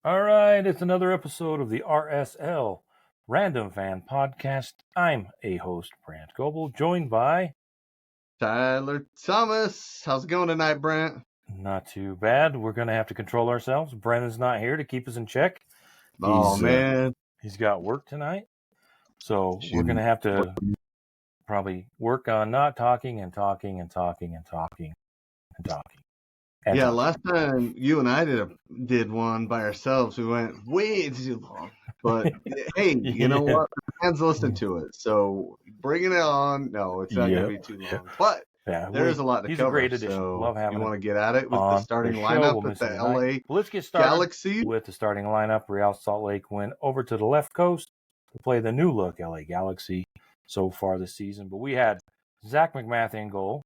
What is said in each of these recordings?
All right, it's another episode of the RSL Random Fan Podcast. I'm a host, Brandt Goebel, joined by... Tyler Thomas. How's it going tonight, Brandt? Not too bad. We're going to have to control ourselves. Brendan's not here to keep us in check. Man. He's got work tonight. So we're going to have to probably work on not talking and talking and talking and talking and talking. Yeah, last time you and I did one by ourselves, we went way too long. But hey, you know what? The fans listen to it, so bringing it on. No, it's not going to be too long. But there is a lot to he's cover. A great addition. So Love having you want to get at it with the starting lineup at the LA well, let's get started Galaxy with the starting lineup. Real Salt Lake went over to the left coast to play the new look LA Galaxy so far this season. But we had Zach McMath in goal,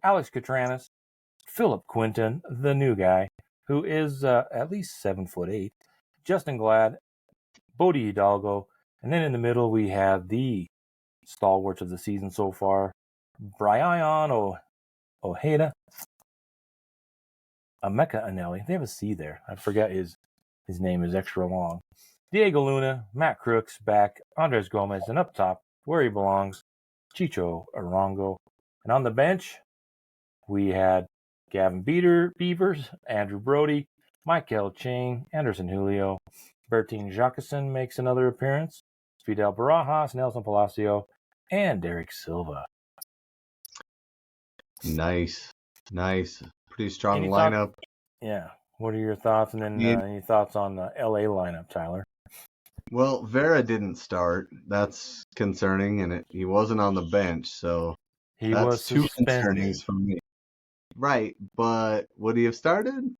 Alex Catranis, Philip Quinton, the new guy, who is at least 7'8", Justin Glad, Bodie Hidalgo, and then in the middle we have the stalwarts of the season so far, Brian Ojeda, Emeka Anelli. They have a C there. I forget his name is extra long. Diego Luna, Matt Crooks back, Andres Gomez, and up top, where he belongs, Chicho Arango. And on the bench, we had Gavin Beavers, Andrew Brody, Michael Chang, Anderson Julio, Bertine Jacqueson makes another appearance, Fidel Barajas, Nelson Palacio, and Derek Silva. Nice. Pretty strong lineup. Yeah. What are your thoughts? And then any thoughts on the LA lineup, Tyler? Well, Vera didn't start. That's concerning, and he wasn't on the bench, so he that's was too suspended. Concerning for me. Right, but would he have started?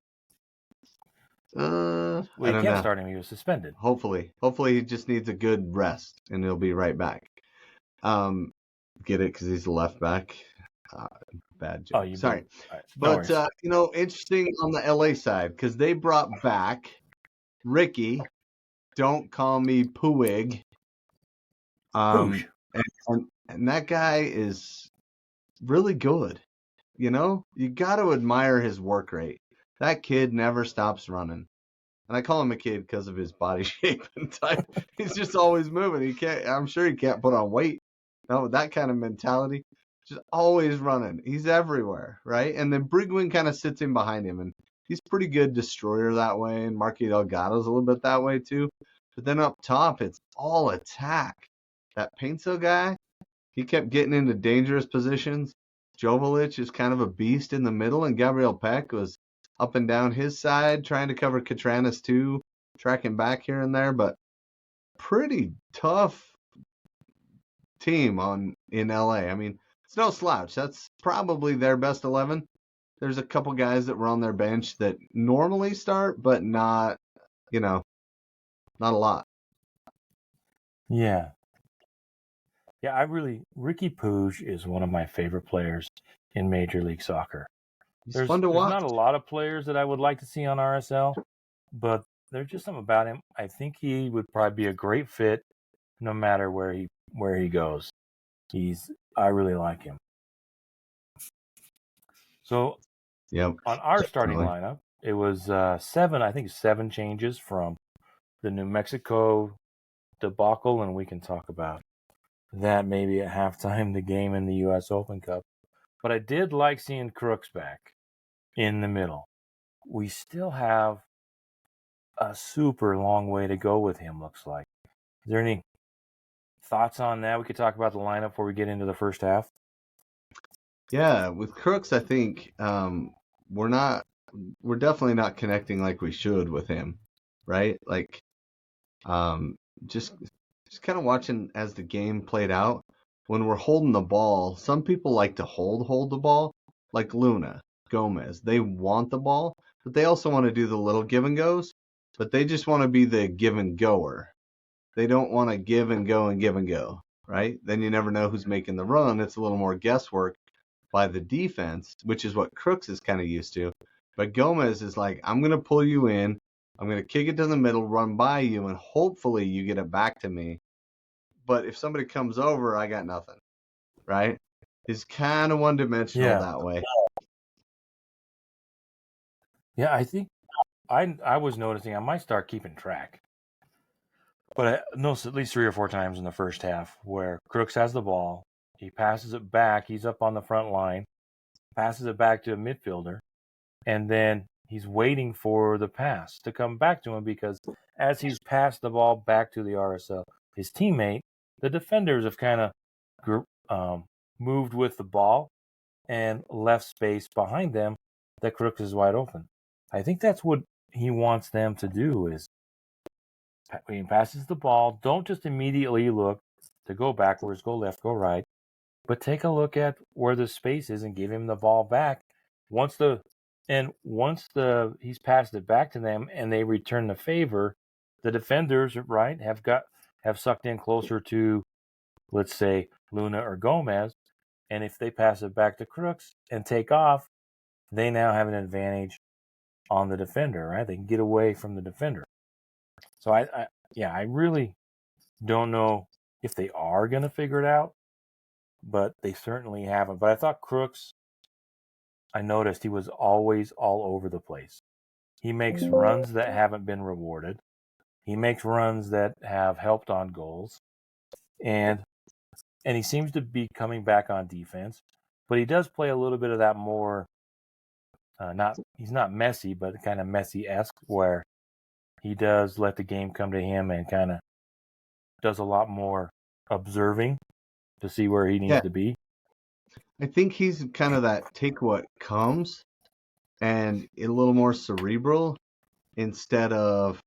He can't start him. He was suspended. Hopefully he just needs a good rest, and he'll be right back. Get it? Because he's a left back. Bad joke. Oh, sorry. Right. But interesting on the LA side because they brought back Ricky. Don't call me Puig. And that guy is really good. You know, you got to admire his work rate. That kid never stops running. And I call him a kid because of his body shape and type. He's just always moving. I'm sure he can't put on weight. No, that kind of mentality. Just always running. He's everywhere, right? And then Brigwin kind of sits in behind him. And he's pretty good destroyer that way. And Marky Delgado's a little bit that way too. But then up top, it's all attack. That Painso guy, he kept getting into dangerous positions. Jovelich is kind of a beast in the middle, and Gabriel Peck was up and down his side, trying to cover Catranis too, tracking back here and there, but pretty tough team in LA. I mean, it's no slouch. That's probably their best 11. There's a couple guys that were on their bench that normally start, but not a lot. Yeah. Yeah, Ricky Puig is one of my favorite players in Major League Soccer. There's fun to watch. There's not a lot of players that I would like to see on RSL, but there's just something about him. I think he would probably be a great fit no matter where he goes. I really like him. So on our starting lineup, it was 7 changes from the New Mexico debacle, and we can talk about that maybe at halftime, the game in the U.S. Open Cup. But I did like seeing Crooks back in the middle. We still have a super long way to go with him, looks like. Is there any thoughts on that? We could talk about the lineup before we get into the first half. Yeah, with Crooks, I think we're definitely not connecting like we should with him, right? Like, just kind of watching as the game played out. When we're holding the ball, some people like to hold the ball, like Luna, Gomez. They want the ball, but they also want to do the little give and goes, but they just want to be the give and goer. They don't want to give and go and give and go, right? Then you never know who's making the run. It's a little more guesswork by the defense, which is what Crooks is kind of used to. But Gomez is like, I'm going to pull you in. I'm going to kick it to the middle, run by you, and hopefully you get it back to me. But if somebody comes over, I got nothing, right? He's kind of one-dimensional that way. Yeah, I think I was noticing I might start keeping track. But I noticed at least 3 or 4 times in the first half where Crooks has the ball, he passes it back, he's up on the front line, passes it back to a midfielder, and then he's waiting for the pass to come back to him because as he's passed the ball back to the RSL, his teammate, the defenders have kind of moved with the ball and left space behind them that Crooks is wide open. I think that's what he wants them to do is when he passes the ball, don't just immediately look to go backwards, go left, go right, but take a look at where the space is and give him the ball back. Once he's passed it back to them and they return the favor, the defenders, right, have sucked in closer to, let's say, Luna or Gomez, and if they pass it back to Crooks and take off, they now have an advantage on the defender, right? They can get away from the defender. So I really don't know if they are going to figure it out, but they certainly haven't. But I thought Crooks, I noticed he was always all over the place. He makes runs that haven't been rewarded. He makes runs that have helped on goals. And he seems to be coming back on defense. But he does play a little bit of that more, he's not messy, but kind of Messi-esque, where he does let the game come to him and kind of does a lot more observing to see where he needs to be. I think he's kind of that take what comes and a little more cerebral instead of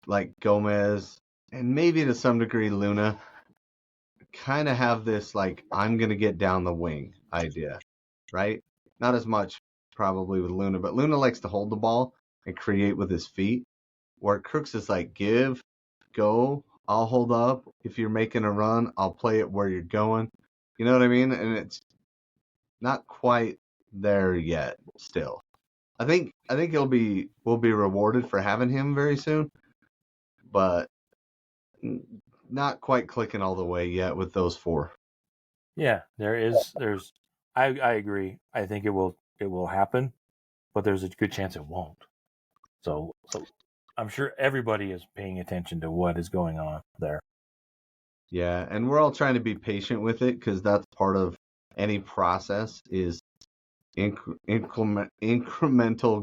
like Gomez and maybe to some degree Luna kind of have this like I'm going to get down the wing idea, right? Not as much probably with Luna, but Luna likes to hold the ball and create with his feet, where Crooks is like give, go, I'll hold up. If you're making a run, I'll play it where you're going. You know what I mean? And it's not quite there yet still. I think we'll be rewarded for having him very soon, but not quite clicking all the way yet with those 4. Yeah, there's I agree. I think it will happen, but there's a good chance it won't. So I'm sure everybody is paying attention to what is going on there. Yeah, and we're all trying to be patient with it because that's part of any process is incremental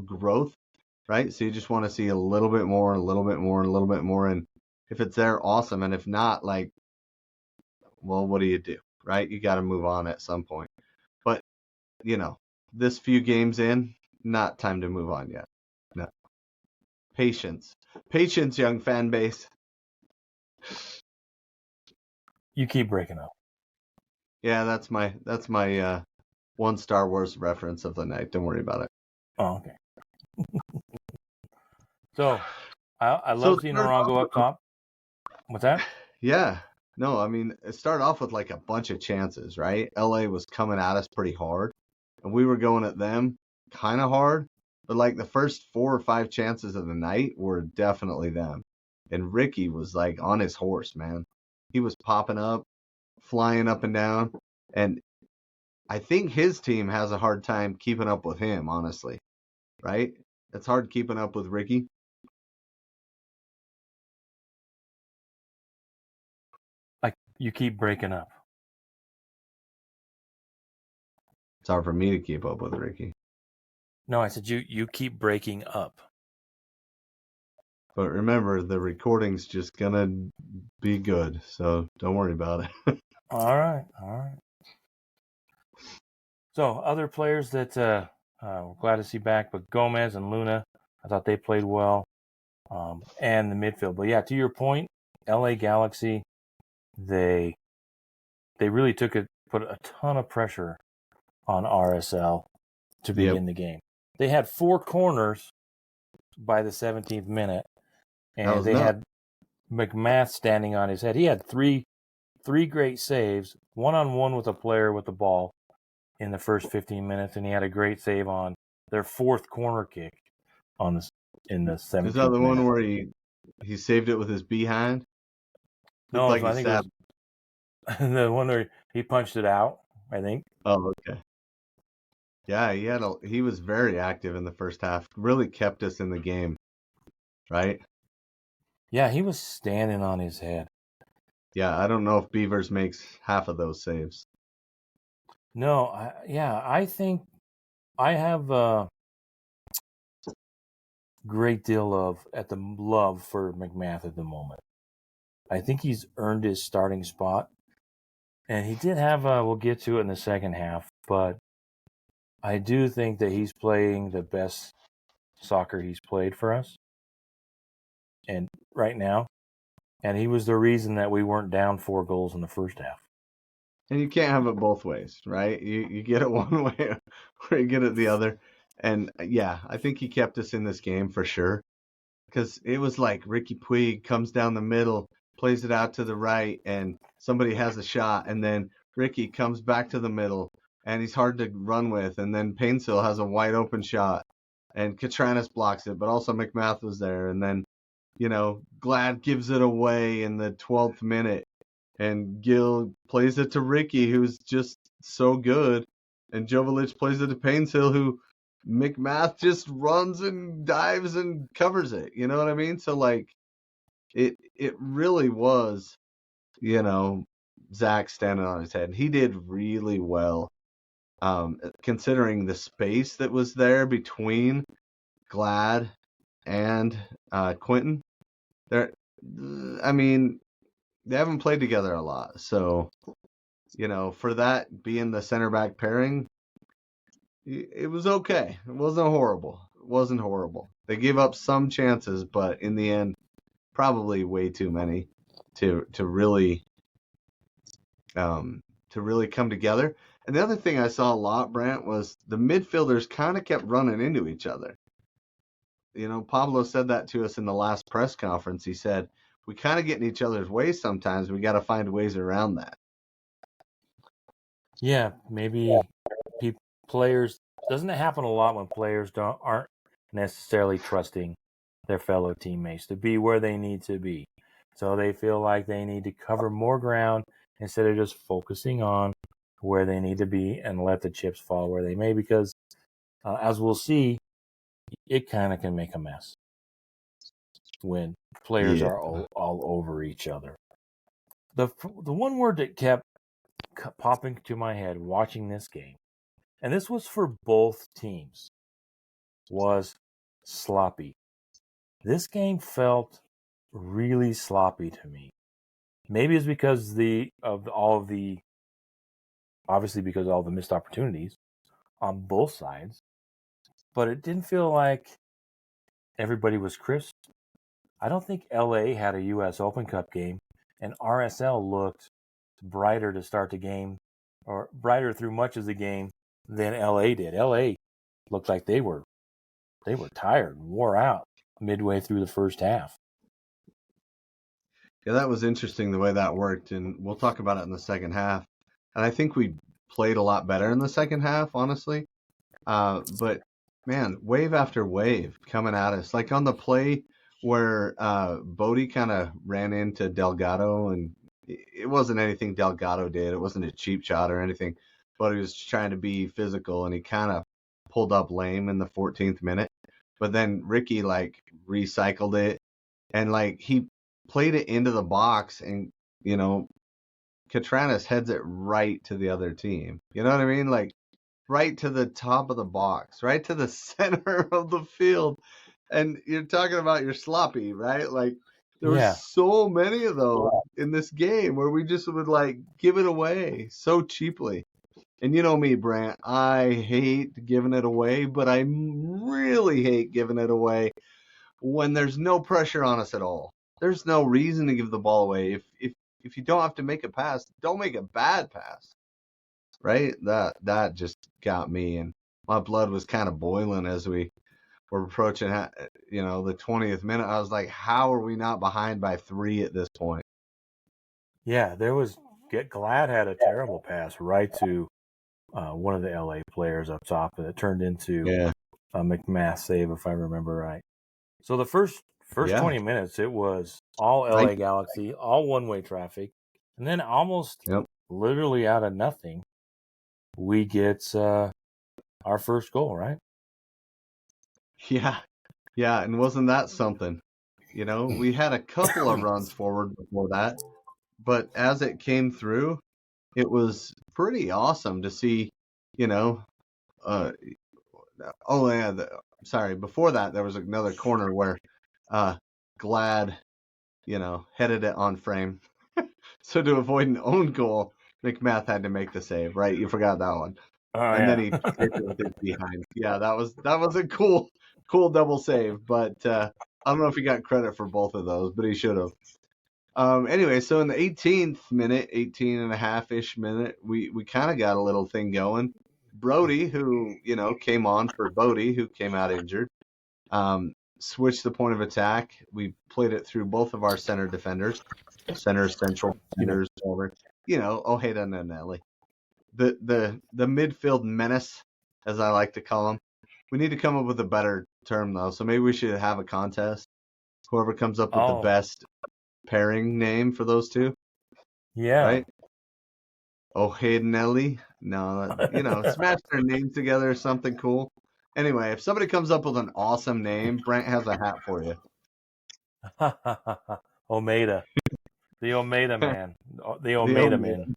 growth, right? So you just want to see a little bit more, a little bit more, a little bit more, and if it's there, awesome. And if not, like, well, what do you do, right? You got to move on at some point. But this few games in, not time to move on yet. No. Patience, young fan base. You keep breaking up. Yeah, that's my one Star Wars reference of the night. Don't worry about it. Oh, okay. So I love seeing Narango up top. What's that? Yeah. No, I mean, it started off with like a bunch of chances, right? LA was coming at us pretty hard, and we were going at them kind of hard. But like the first 4 or 5 chances of the night were definitely them. And Ricky was like on his horse, man. He was popping up, flying up and down. And I think his team has a hard time keeping up with him, honestly. Right? It's hard keeping up with Ricky. Like you keep breaking up. It's hard for me to keep up with Ricky. No, I said you keep breaking up. But remember, the recording's just gonna be good, so don't worry about it. All right. So other players that we're glad to see back, but Gomez and Luna, I thought they played well, and the midfield. But yeah, to your point, LA Galaxy, they really put a ton of pressure on RSL to begin the game. They had 4 corners by the 17th minute, and they had McMath standing on his head. He had three great saves, one-on-one with a player with the ball in the first 15 minutes, and he had a great save on their 4th corner kick in the 17th minute. Is that the one where he saved it with his behind? No, like I think it was the one where he punched it out, I think. Oh, okay. Yeah, he was very active in the first half. Really kept us in the game, right? Yeah, he was standing on his head. Yeah, I don't know if Beavers makes half of those saves. No, I think I have a great deal of love for McMath at the moment. I think he's earned his starting spot, and he did have. We'll get to it in the second half, but I do think that he's playing the best soccer he's played for us, and right now, and he was the reason that we weren't down 4 goals in the first half. And you can't have it both ways, right? You get it one way or you get it the other. And yeah, I think he kept us in this game for sure. Because it was like Ricky Puig comes down the middle, plays it out to the right, and somebody has a shot, and then Ricky comes back to the middle, and he's hard to run with, and then Painsil has a wide open shot, and Katranis blocks it, but also McMath was there, and then Glad gives it away in the 12th minute, and Gil plays it to Ricky, who's just so good, and Jovic plays it to Painsil, who McMath just runs and dives and covers it. You know what I mean? So like, it really was, Zach standing on his head. He did really well, considering the space that was there between Glad and Quentin. I mean, they haven't played together a lot, so for that being the center back pairing, it was okay. It wasn't horrible. It wasn't horrible. They gave up some chances, but in the end, probably way too many to really come together. And the other thing I saw a lot, Brandt, was the midfielders kind of kept running into each other. Pablo said that to us in the last press conference. He said, we kind of get in each other's way sometimes. We got to find ways around that. Yeah, maybe players, doesn't it happen a lot when players aren't necessarily trusting their fellow teammates to be where they need to be? So they feel like they need to cover more ground instead of just focusing on where they need to be and let the chips fall where they may, because as we'll see, it kind of can make a mess when players are all over each other. The one word that kept popping to my head watching this game, and this was for both teams, was sloppy. This game felt really sloppy to me. Maybe it's because obviously because of all the missed opportunities on both sides, but it didn't feel like everybody was crisp. I don't think LA had a US Open Cup game, and RSL looked brighter to start the game, or brighter through much of the game than LA did. LA looked like they were tired and wore out midway through the first half. Yeah, that was interesting the way that worked, and we'll talk about it in the second half. And I think we played a lot better in the second half, honestly. But man, wave after wave coming at us. Like on the play where Bodie kind of ran into Delgado, and it wasn't anything Delgado did. It wasn't a cheap shot or anything, but he was trying to be physical, and he kind of pulled up lame in the 14th minute. But then Ricky like recycled it, and like he played it into the box, and Katranis heads it right to the other team. You know what I mean? Like right to the top of the box, right to the center of the field. And you're talking about you're sloppy, right? Like there were so many of those in this game where we just would like give it away so cheaply. And you know me, Brandt, I hate giving it away, but I really hate giving it away when there's no pressure on us at all. There's no reason to give the ball away. If you don't have to make a pass, don't make a bad pass. Right? That just got me, and my blood was kind of boiling as we were approaching the 20th minute. I was like, how are we not behind by 3 at this point? Yeah, Glad had a terrible pass right to one of the LA players up top, and it turned into a McMath save, if I remember right. So the first 20 minutes, it was all LA Galaxy, all one-way traffic, and then almost literally out of nothing, we get our first goal, right? Yeah. Yeah. And wasn't that something? We had a couple of runs forward before that, but as it came through, it was pretty awesome to see, you know, uh, oh yeah, sorry, before that there was another corner where Glad, headed it on frame. So to avoid an own goal, McMath had to make the save, right? You forgot that one. Oh, And then yeah. he kicked it with his behind. Yeah, that was a cool double save, but I don't know if he got credit for both of those, but he should have. Anyway, so in the 18th minute, 18 and a half-ish minute, we kind of got a little thing going. Brody, who, came on for Bodie, who came out injured, switched the point of attack. We played it through both of our center defenders, central defenders, whatever. Ojeda and Nelly. The midfield menace, as I like to call them. We need to come up with a better term, though, so maybe we should have a contest. Whoever comes up with the best pairing name for those two. Yeah. Right? O'Haydnelly. No, smash their names together or something cool. Anyway, if somebody comes up with an awesome name, Brandt has a hat for you. Omeda. The Omeda man. The Omeda man.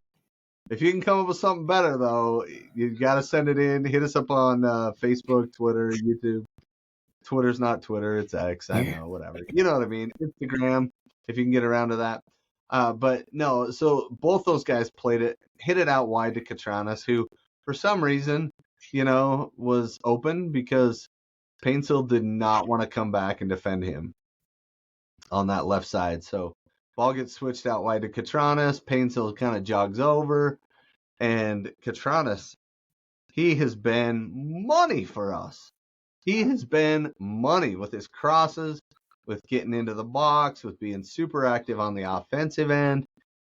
If you can come up with something better, though, you got to send it in. Hit us up on Facebook, Twitter, YouTube. Twitter's not Twitter. It's X. I know, whatever. You know what I mean. Instagram, if you can get around to that. But no, so both those guys hit it out wide to Catranas, who for some reason, was open because Painsil did not want to come back and defend him on that left side. So ball gets switched out wide to Catranas. Painsil kind of jogs over, and Catranas, he has been money for us. He has been money with his crosses, with getting into the box, with being super active on the offensive end.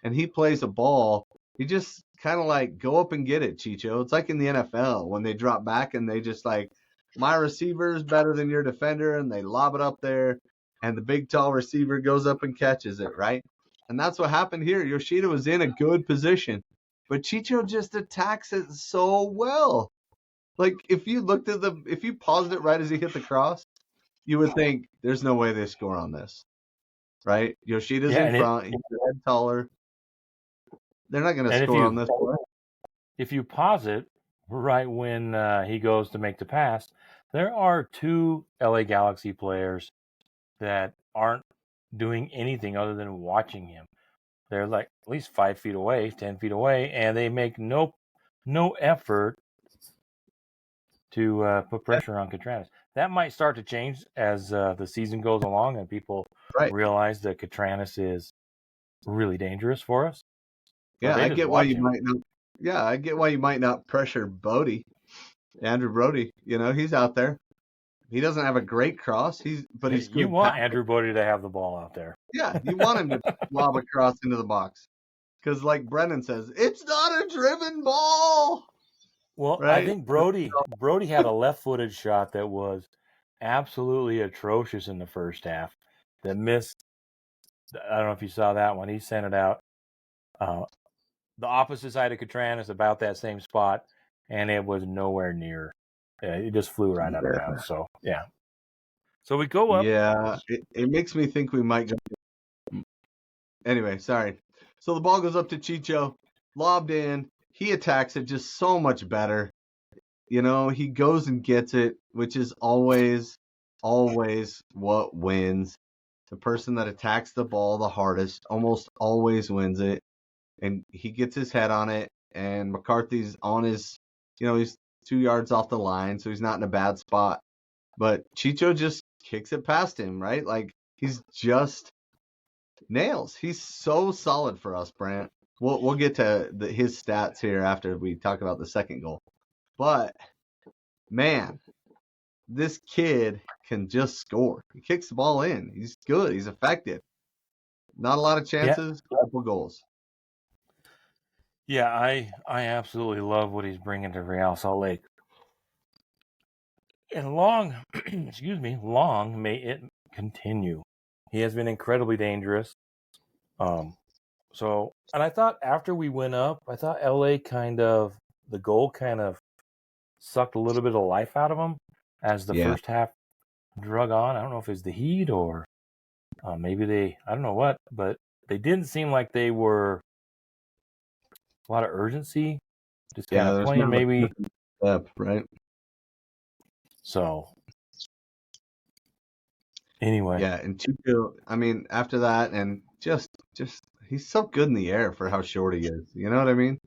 And he plays a ball. He just kind of like, go up and get it, Chicho. It's like in the NFL when they drop back and they just like, my receiver is better than your defender, and they lob it up there, and the big tall receiver goes up and catches it, right? And that's what happened here. Yoshida was in a good position, but Chicho just attacks it so well. Like, if you paused it right as he hit the cross, you would think there's no way they score on this, right? Yoshida's in front. He's a head taller. They're not going to score on this play. If you pause it right when he goes to make the pass, there are two LA Galaxy players that aren't doing anything other than watching him. They're like at least 5 feet away, 10 feet away, and they make no effort to put pressure on Catranas. That might start to change as the season goes along and people realize that Catranas is really dangerous for us. Yeah, I get why you might not. Yeah, I get why you might not pressure Bodie, Andrew Brody. He's out there. He doesn't have a great cross. But he's good. You want Andrew Brody to have the ball out there. Yeah, you want him to lob a cross into the box. Because like Brennan says, it's not a driven ball. Well, right? I think Brody had a left-footed shot that was absolutely atrocious in the first half that missed. I don't know if you saw that one. He sent it out. The opposite side of Catranas, about that same spot, and it was nowhere near. It just flew right out of bounds. So, yeah. So we go up. Yeah, it makes me think we might go. Anyway, sorry. So the ball goes up to Chicho, lobbed in. He attacks it just so much better. He goes and gets it, which is always what wins. The person that attacks the ball the hardest almost always wins it. And he gets his head on it, and McCarthy's on his, he's 2 yards off the line, so he's not in a bad spot. But Chicho just kicks it past him, right? Like, he's just nails. He's so solid for us, Brandt. We'll get to his stats here after we talk about the second goal. But, man, this kid can just score. He kicks the ball in. He's good. He's effective. Not a lot of chances, couple goals. Yeah, I absolutely love what he's bringing to Real Salt Lake. And long may it continue. He has been incredibly dangerous. And I thought after we went up, I thought LA the goal kind of sucked a little bit of life out of them as the first half drug on. I don't know if it's the heat or maybe I don't know what, but they didn't seem like they were a lot of urgency, just kind of playing maybe. Step, right? So, anyway. Yeah, and Chicho, I mean, after that, and just he's so good in the air for how short he is. You know what I mean?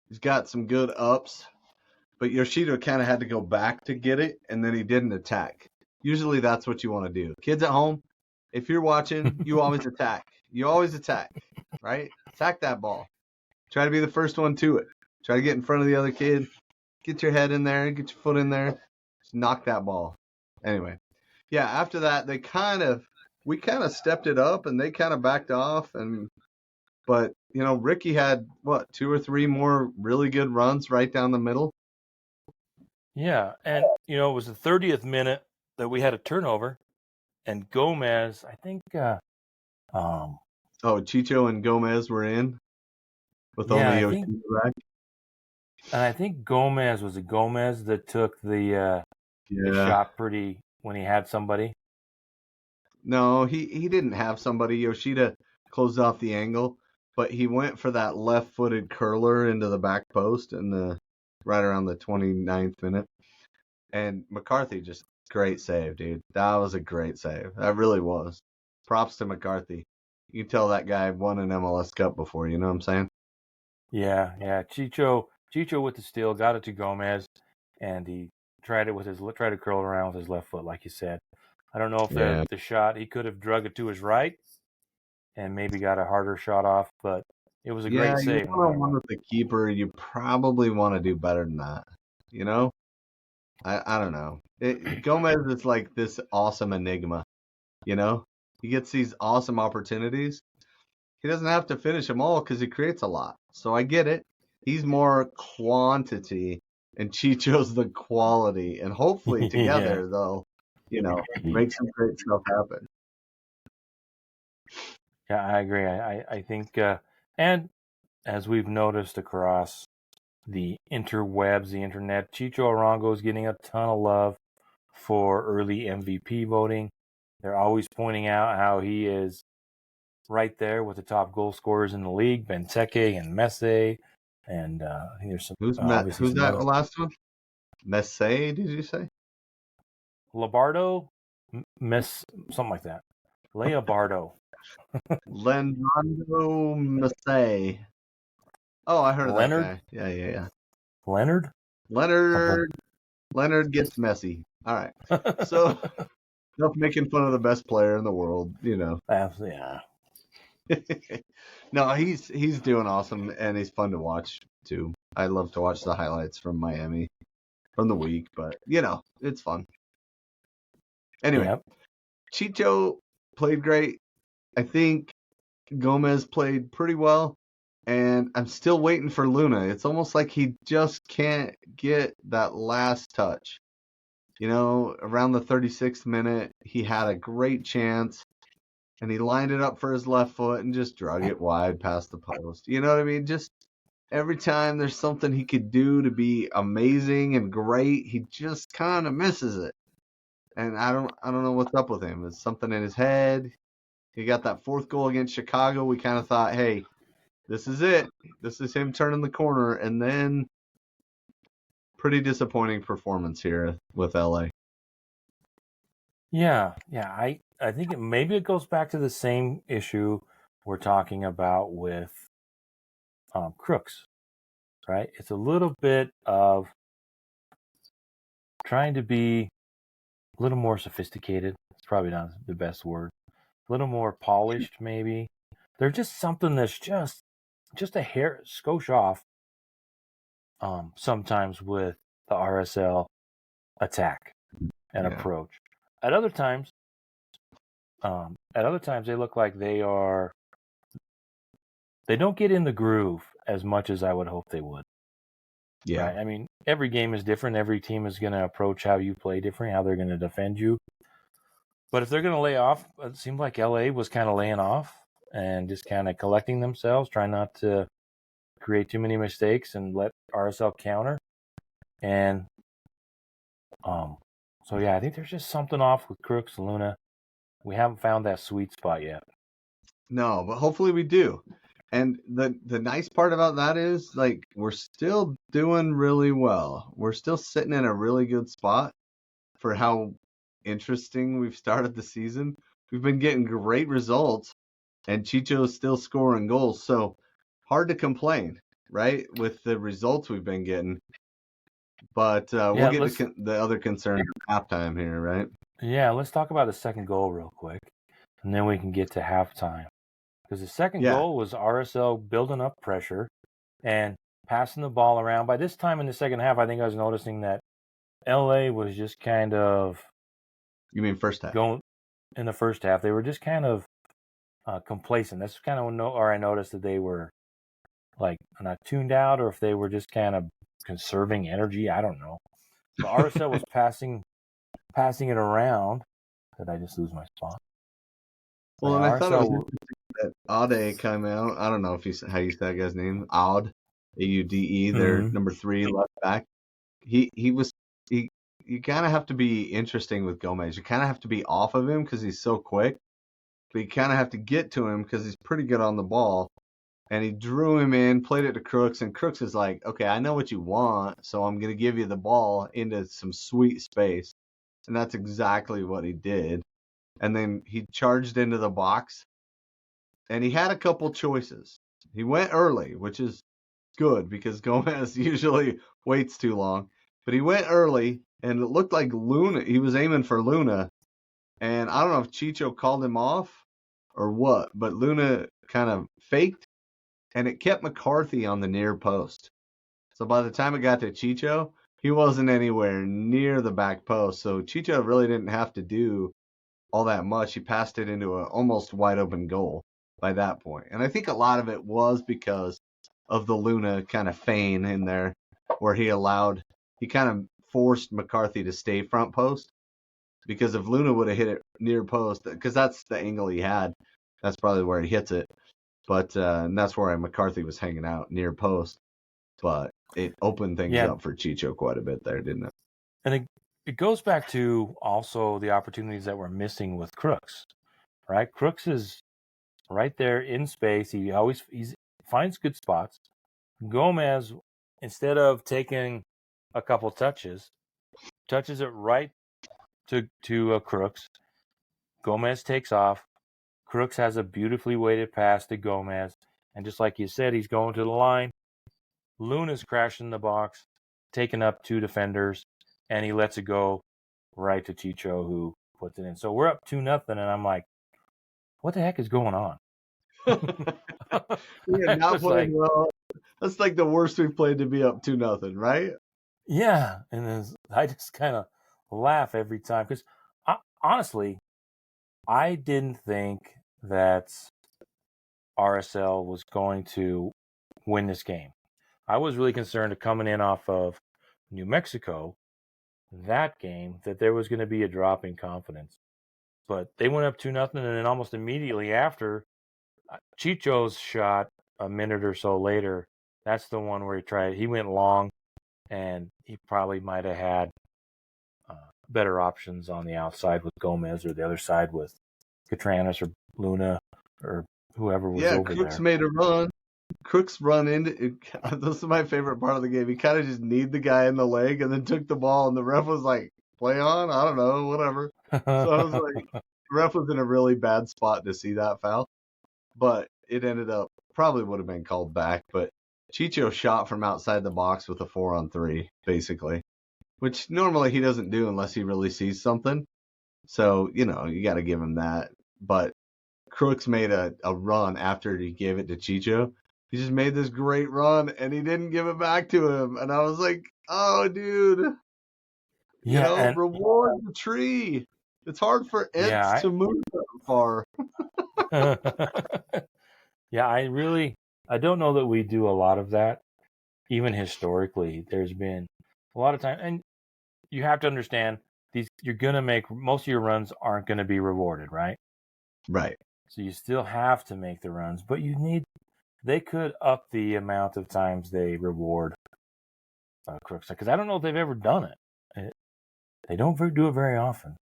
He's got some good ups, but Yoshida kind of had to go back to get it, and then he didn't attack. Usually that's what you want to do. Kids at home, if you're watching, you always attack. You always attack, right? Attack that ball. Try to be the first one to it. Try to get in front of the other kid. Get your head in there. Get your foot in there. Just knock that ball. Anyway, yeah, after that, we kind of stepped it up, and they kind of backed off. But, Ricky had, 2 or 3 more really good runs right down the middle. Yeah, and, it was the 30th minute that we had a turnover, and Gomez, I think, Chicho and Gomez were in with only Yoshida back. And I think Gomez that took the shot pretty when he had somebody. No, he didn't have somebody. Yoshida closed off the angle, but he went for that left-footed curler into the back post right around the 29th minute. And McCarthy, just great save, dude. That was a great save. That really was. Props to McCarthy. You can tell that guy won an MLS Cup before, you know what I'm saying? Yeah. Chicho with the steal, got it to Gomez, and he tried to curl it around with his left foot, like you said. I don't know if the shot, he could have drug it to his right and maybe got a harder shot off, but it was a great save. Yeah, one with the keeper, you probably want to do better than that. I don't know. Gomez is like this awesome enigma, He gets these awesome opportunities. He doesn't have to finish them all because he creates a lot. So I get it. He's more quantity, and Chicho's the quality. And hopefully together, they'll, make some great stuff happen. Yeah, I agree. I think, and as we've noticed across the interwebs, the internet, Chicho Arango is getting a ton of love for early MVP voting. They're always pointing out how he is right there with the top goal scorers in the league, Benteke and Messi. And I think there's some. Who's that last one? Messi, did you say? Labardo? Something like that. Leobardo. Leonardo Messi. Oh, I heard of Leonard? that guy. Yeah. Leonard gets messy. All right. So, enough making fun of the best player in the world, Absolutely, yeah. No, he's doing awesome, and he's fun to watch too. I love to watch the highlights from Miami from the week, but it's fun. Anyway, Chicho played great. I think Gomez played pretty well, and I'm still waiting for Luna. It's almost like he just can't get that last touch. Around the 36th minute, he had a great chance, and he lined it up for his left foot and just drug it wide past the post. You know what I mean? Just every time there's something he could do to be amazing and great, he just kind of misses it. And I don't know what's up with him. It's something in his head. He got that 4th goal against Chicago. We kind of thought, hey, this is it. This is him turning the corner. And then pretty disappointing performance here with LA. Yeah. I think maybe it goes back to the same issue we're talking about with Crooks, right? It's a little bit of trying to be a little more sophisticated. It's probably not the best word. A little more polished, maybe. There's just something that's just a hair skosh off sometimes with the RSL attack and approach. At other times they look like they don't get in the groove as much as I would hope they would. Yeah. Right? I mean, every game is different. Every team is going to approach how you play different, how they're going to defend you. But if they're going to lay off, it seemed like LA was kind of laying off and just kind of collecting themselves, trying not to create too many mistakes and let RSL counter. And so yeah, I think there's just something off with Crooks and Luna. We haven't found that sweet spot yet. No, but hopefully we do. And the nice part about that is, like, we're still doing really well. We're still sitting in a really good spot for how interesting we've started the season. We've been getting great results, and Chicho's still scoring goals. So hard to complain, right, with the results we've been getting. But we'll get to the other concerns at halftime here, right? Yeah, let's talk about the second goal real quick, and then we can get to halftime. Because the second goal was RSL building up pressure and passing the ball around. By this time in the second half, I think I was noticing that LA was just kind of... You mean first half? Going in the first half, they were just kind of complacent. That's kind of when I noticed that they were like not tuned out, or if they were just kind of conserving energy. I don't know. But RSL was passing it around. Did I just lose my spot? Well, and I thought it was interesting that Ade came out. I don't know if how you say that guy's name. Aude, Aude. Their number 3 left back. You kind of have to be interesting with Gomez. You kind of have to be off of him because he's so quick. But you kind of have to get to him because he's pretty good on the ball. And he drew him in, played it to Crooks, and Crooks is like, okay, I know what you want, so I'm going to give you the ball into some sweet space. And that's exactly what he did. And then he charged into the box, and he had a couple choices. He went early, which is good because Gomez usually waits too long. But he went early, and it looked like Luna. He was aiming for Luna, and I don't know if Chicho called him off or what, but Luna kind of faked, and it kept McCarthy on the near post. So by the time it got to Chicho, he wasn't anywhere near the back post. So Chicho really didn't have to do all that much. He passed it into an almost wide open goal by that point. And I think a lot of it was because of the Luna kind of feign in there where he kind of forced McCarthy to stay front post, because if Luna would have hit it near post, because that's the angle he had, that's probably where he hits it. But and that's where McCarthy was hanging out, near post. But it opened things up for Chicho quite a bit there, didn't it? And it goes back to also the opportunities that we're missing with Crooks, right? Crooks is right there in space. He finds good spots. Gomez, instead of taking a couple touches it right to Crooks. Gomez takes off. Crooks has a beautifully weighted pass to Gomez. And just like you said, he's going to the line. Luna's crashing the box, taking up 2 defenders, and he lets it go right to Chicho, who puts it in. So we're up 2-0, and I'm like, what the heck is going on? We are not playing well. That's like the worst we've played to be up 2-0, right? Yeah, and I just kind of laugh every time because honestly, I didn't think that RSL was going to win this game. I was really concerned coming in off of New Mexico, that game, that there was going to be a drop in confidence. But they went up 2-0, and then almost immediately after, Chicho's shot a minute or so later, that's the one where he went long, and he probably might have had better options on the outside with Gomez, or the other side with Catranis or Luna or whoever was over there. Yeah, Crooks made a run. Crooks run into this is my favorite part of the game. He kind of just kneed the guy in the leg and then took the ball, and the ref was like, play on? I don't know, whatever. So I was like, the ref was in a really bad spot to see that foul. But it ended up, probably would have been called back. But Chicho shot from outside the box with a 4-on-3, basically, which normally he doesn't do unless he really sees something. So, you got to give him that. But Crooks made a run after he gave it to Chicho. He just made this great run, and he didn't give it back to him. And I was like, oh, dude. Reward the tree. It's hard for ants to move that far. Yeah, I don't know that we do a lot of that. Even historically, there's been a lot of time. And you have to understand, you're going to make, most of your runs aren't going to be rewarded, right? Right. So you still have to make the runs, but they could up the amount of times they reward Crooks, because I don't know if they've ever done it. They don't do it very often.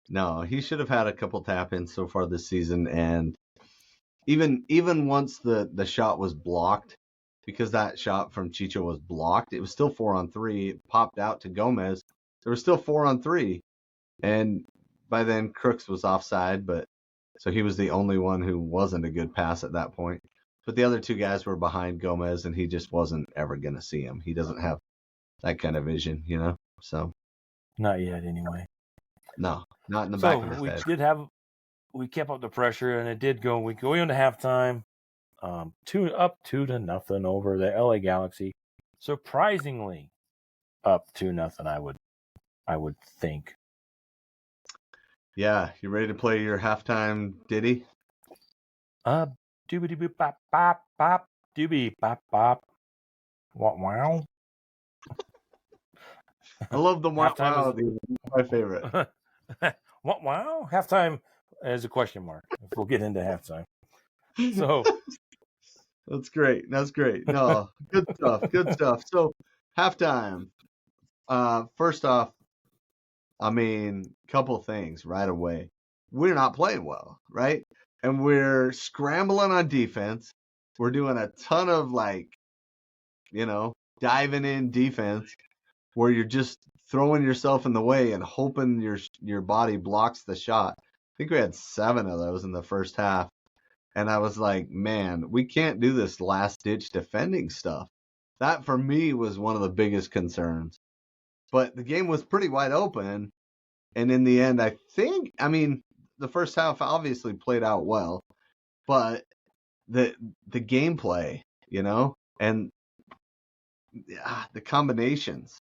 No, he should have had a couple tap-ins so far this season, and even once the shot was blocked, because that shot from Chicho was blocked, it was still 4-on-3. It popped out to Gomez. There was still 4-on-3, and by then Crooks was offside, but so he was the only one who wasn't a good pass at that point. But the other two guys were behind Gomez, and he just wasn't ever going to see him. He doesn't have that kind of vision, So not yet, anyway. No, not in the back of his head. We kept up the pressure, and it did go. We go into halftime, 2-0 over the LA Galaxy. Surprisingly, up 2-0. I would think. Yeah, you ready to play your halftime ditty? Doobie boop bop bop bop doobie bop bop. Wow. I love the wow. My favorite. Wow. Halftime is a question mark. If we'll get into halftime. So that's great. No, good stuff. So halftime. First off, I mean, couple things right away. We're not playing well, right? And we're scrambling on defense. We're doing a ton of diving in defense where you're just throwing yourself in the way and hoping your body blocks the shot. I think we had 7 of those in the first half. And I was like, man, we can't do this last-ditch defending stuff. That, for me, was one of the biggest concerns. But the game was pretty wide open. And in the end, the first half obviously played out well. But the gameplay, and the combinations,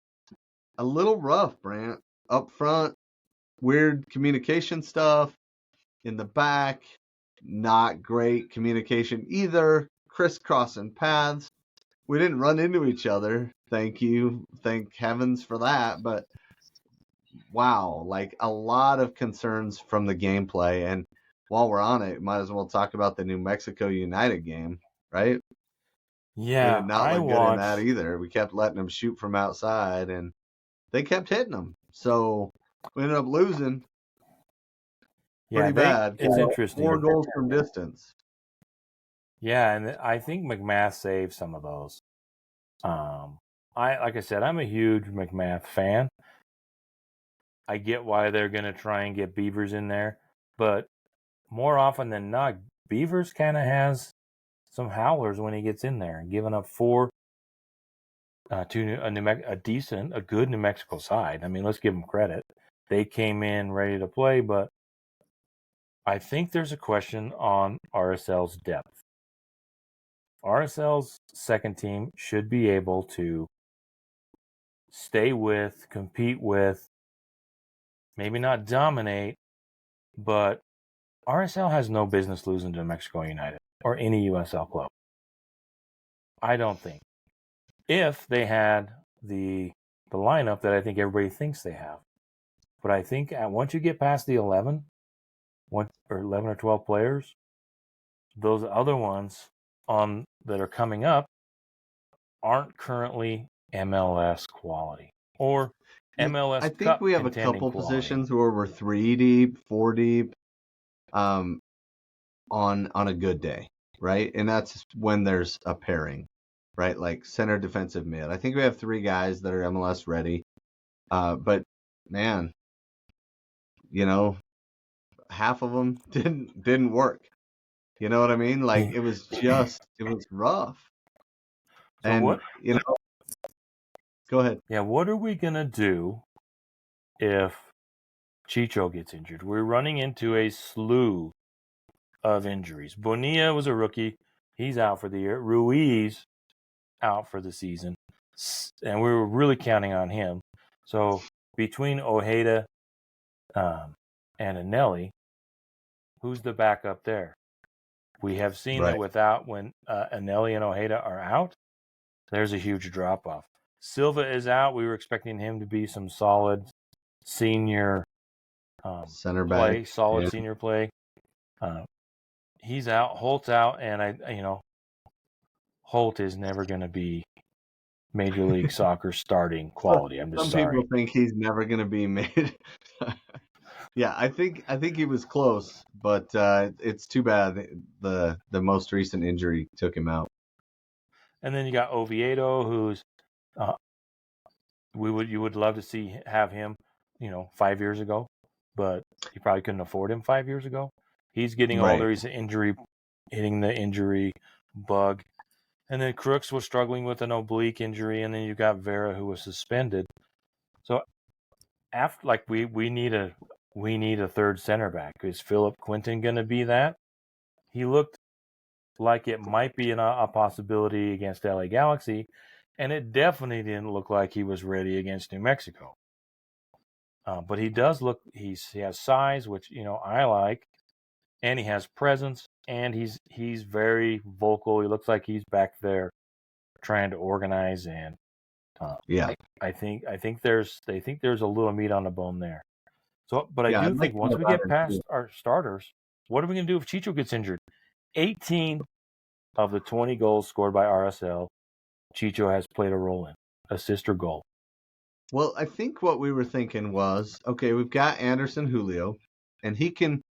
a little rough, Brandt. Up front, weird communication stuff. In the back, not great communication either. Crisscrossing paths. We didn't run into each other. Thank you. Thank heavens for that. But wow, a lot of concerns from the gameplay. And while we're on it, might as well talk about the New Mexico United game, right? Yeah, they did not look good in that either. We kept letting them shoot from outside, and they kept hitting them. So we ended up losing. Pretty bad. It's interesting. 4 goals from distance. Yeah, and I think McMath saved some of those. Like I said, I'm a huge McMath fan. I get why they're going to try and get Beavers in there, but more often than not, Beavers kind of has some howlers when he gets in there, giving up 4 to a good New Mexico side. I mean, let's give them credit. They came in ready to play, but I think there's a question on RSL's depth. RSL's second team should be able to stay with, compete with, maybe not dominate, but RSL has no business losing to New Mexico United or any USL club. I don't think. If they had the lineup that I think everybody thinks they have. But I think once you get past the 11 or 12 players, those other ones that are coming up aren't currently MLS quality or MLS I think Cup we have a couple positions where we're 3 deep, 4 deep, on a good day, right? And that's when there's a pairing, right? Like center defensive mid. I think we have 3 guys that are MLS ready. But man, half of them didn't work. You know what I mean? It was rough. So and go ahead. Yeah, what are we gonna do if Chicho gets injured? We're running into a slew of injuries. Bonilla was a rookie; he's out for the year. Ruiz out for the season, and we were really counting on him. So between Ojeda and Anelli, who's the backup there? We have seen that when Anelli and Ojeda are out, there's a huge drop-off. Silva is out. We were expecting him to be some solid senior center play, back. solid senior play. He's out. Holt's out, and Holt is never going to be Major League Soccer starting quality. I'm just Some sorry. people think he's never going to be made. Yeah, I think he was close, but it's too bad the most recent injury took him out. And then you got Oviedo, who's you would love to have him, 5 years ago, but you probably couldn't afford him 5 years ago. He's getting older. He's hitting the injury bug. And then Crooks was struggling with an oblique injury, and then you got Vera, who was suspended. So after, like, we need a third center back. Is Philip Quinton going to be that? He looked like it might be a possibility against LA Galaxy, and it definitely didn't look like he was ready against New Mexico. But he does look. He has size, which I like, and he has presence, and he's very vocal. He looks like he's back there trying to organize, and I think they think there's a little meat on the bone there. So, but I do think once we get past our starters, what are we going to do if Chicho gets injured? 18 of the 20 goals scored by RSL, Chicho has played a role in, assist or goal. Well, I think what we were thinking was, okay, we've got Anderson Julio, and he can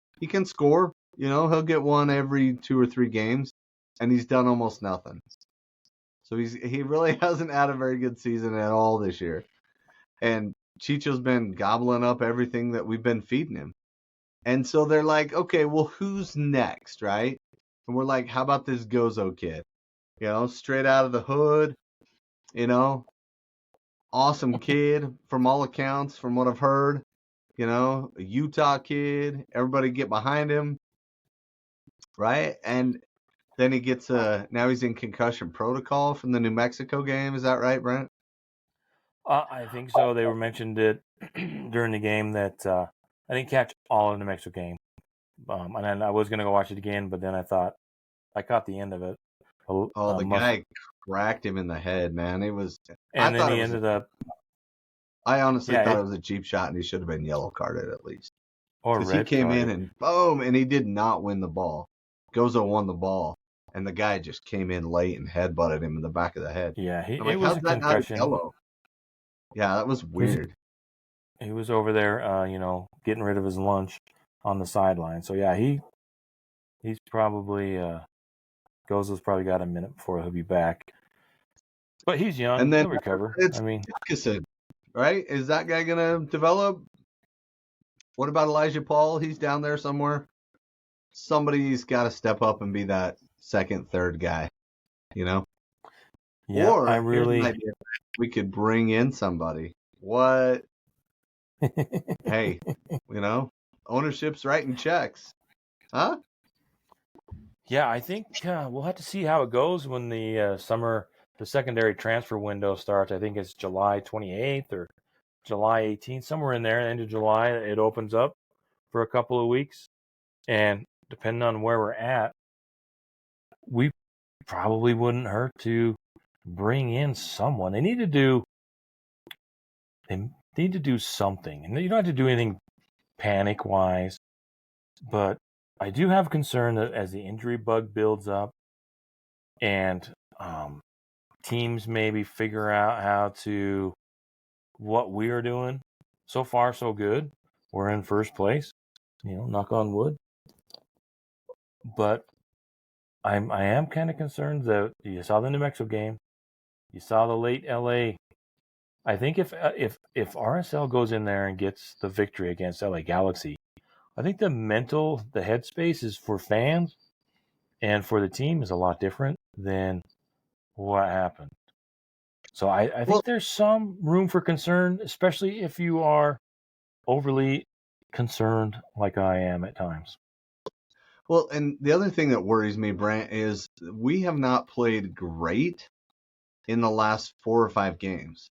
score. He'll get one every 2 or 3 games, and he's done almost nothing. So he really hasn't had a very good season at all this year. And Chicho's been gobbling up everything that we've been feeding him. And so they're like, okay, well, who's next, right? And we're like, how about this Gozo kid? Straight out of the hood, awesome kid from all accounts, from what I've heard. A Utah kid. Everybody get behind him, right? And then he gets now he's in concussion protocol from the New Mexico game. Is that right, Brent? I think so. They mentioned it during the game that I didn't catch all of the New Mexico game. And then I was going to go watch it again, but then I thought I caught the end of it. The guy cracked him in the head, man. It was. And then he ended up. I honestly thought it was a cheap shot, and he should have been yellow carded at least. Or red. He came in and boom, and he did not win the ball. Gozo won the ball, and the guy just came in late and headbutted him in the back of the head. Yeah, it was a concussion. Yeah, that was weird. He was over there, getting rid of his lunch on the sideline. So yeah, he's probably Gozo's probably got a minute before he'll be back. But he's young. And then he'll recover. Atkinson, right? Is that guy gonna develop? What about Elijah Paul? He's down there somewhere. Somebody's got to step up and be that second, third guy. Yeah, or we could bring in somebody. What? Hey, ownership's writing checks, huh? Yeah, I think we'll have to see how it goes when the secondary transfer window starts. I think it's July 28th or July 18th, somewhere in there, end of July. It opens up for a couple of weeks, and depending on where we're at, we probably wouldn't hurt to bring in someone. They need to do something, and you don't have to do anything panic-wise, but I do have concern that as the injury bug builds up and teams maybe figure out what we are doing. So far, so good. We're in first place, knock on wood. But I am kind of concerned that you saw the New Mexico game, you saw the late LA. I think if RSL goes in there and gets the victory against LA Galaxy, I think the headspace is for fans and for the team is a lot different than what happened. So I think there's some room for concern, especially if you are overly concerned like I am at times. Well, and the other thing that worries me, Brandt, is we have not played great in the last 4 or 5 games,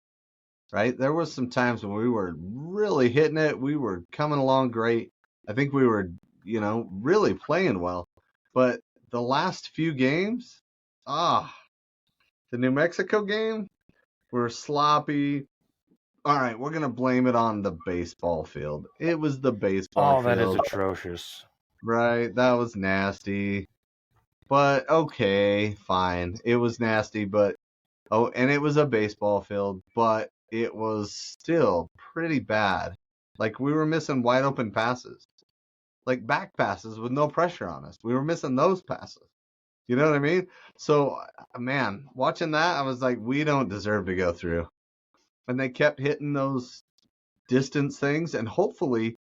right? There was some times when we were really hitting it. We were coming along great. I think we were, really playing well. But the last few games, the New Mexico game, we're sloppy. All right, we're going to blame it on the baseball field. It was the baseball field. Oh, that is atrocious. Right, that was nasty. But okay, fine. It was nasty, but Oh, and it was a baseball field, but it was still pretty bad. Like we were missing wide open passes, like back passes with no pressure on us. We were missing those passes. You know what I mean? So, man, watching that, I was like, we don't deserve to go through. And they kept hitting those distance things, and hopefully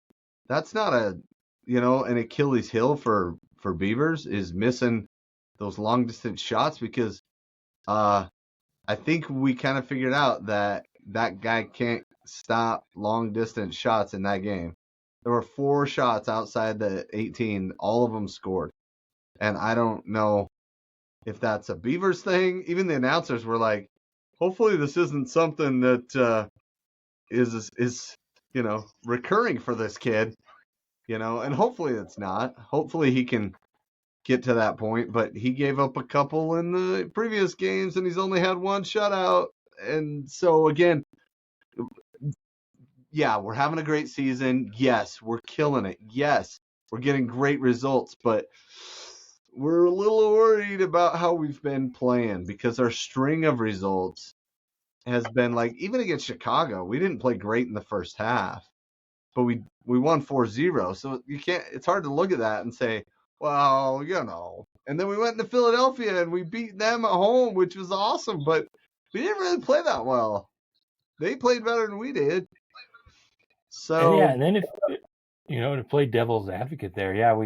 that's not an Achilles heel for Beavers is missing those long distance shots because I think we kind of figured out that guy can't stop long distance shots in that game. There were 4 shots outside the 18, all of them scored. And I don't know if that's a Beavers thing. Even the announcers were like, hopefully this isn't something that is recurring for this kid, and hopefully it's not. Hopefully he can get to that point, but he gave up a couple in the previous games and he's only had 1 shutout. And so again, yeah, we're having a great season. Yes, we're killing it. Yes, we're getting great results, but we're a little worried about how we've been playing because our string of results has been like, even against Chicago, we didn't play great in the first half, but we won 4-0. So it's hard to look at that and say, well, And then we went to Philadelphia and we beat them at home, which was awesome, but we didn't really play that well. They played better than we did. So and then if to play devil's advocate there, yeah,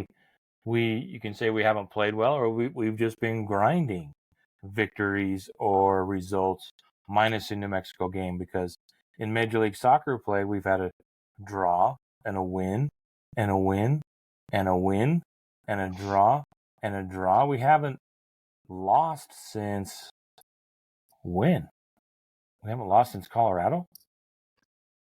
you can say we haven't played well, or we've just been grinding victories or results, minus the New Mexico game, because in Major League Soccer play we've had a draw and a win and a win and a win and a draw and a draw. We haven't lost since when? We haven't lost since Colorado.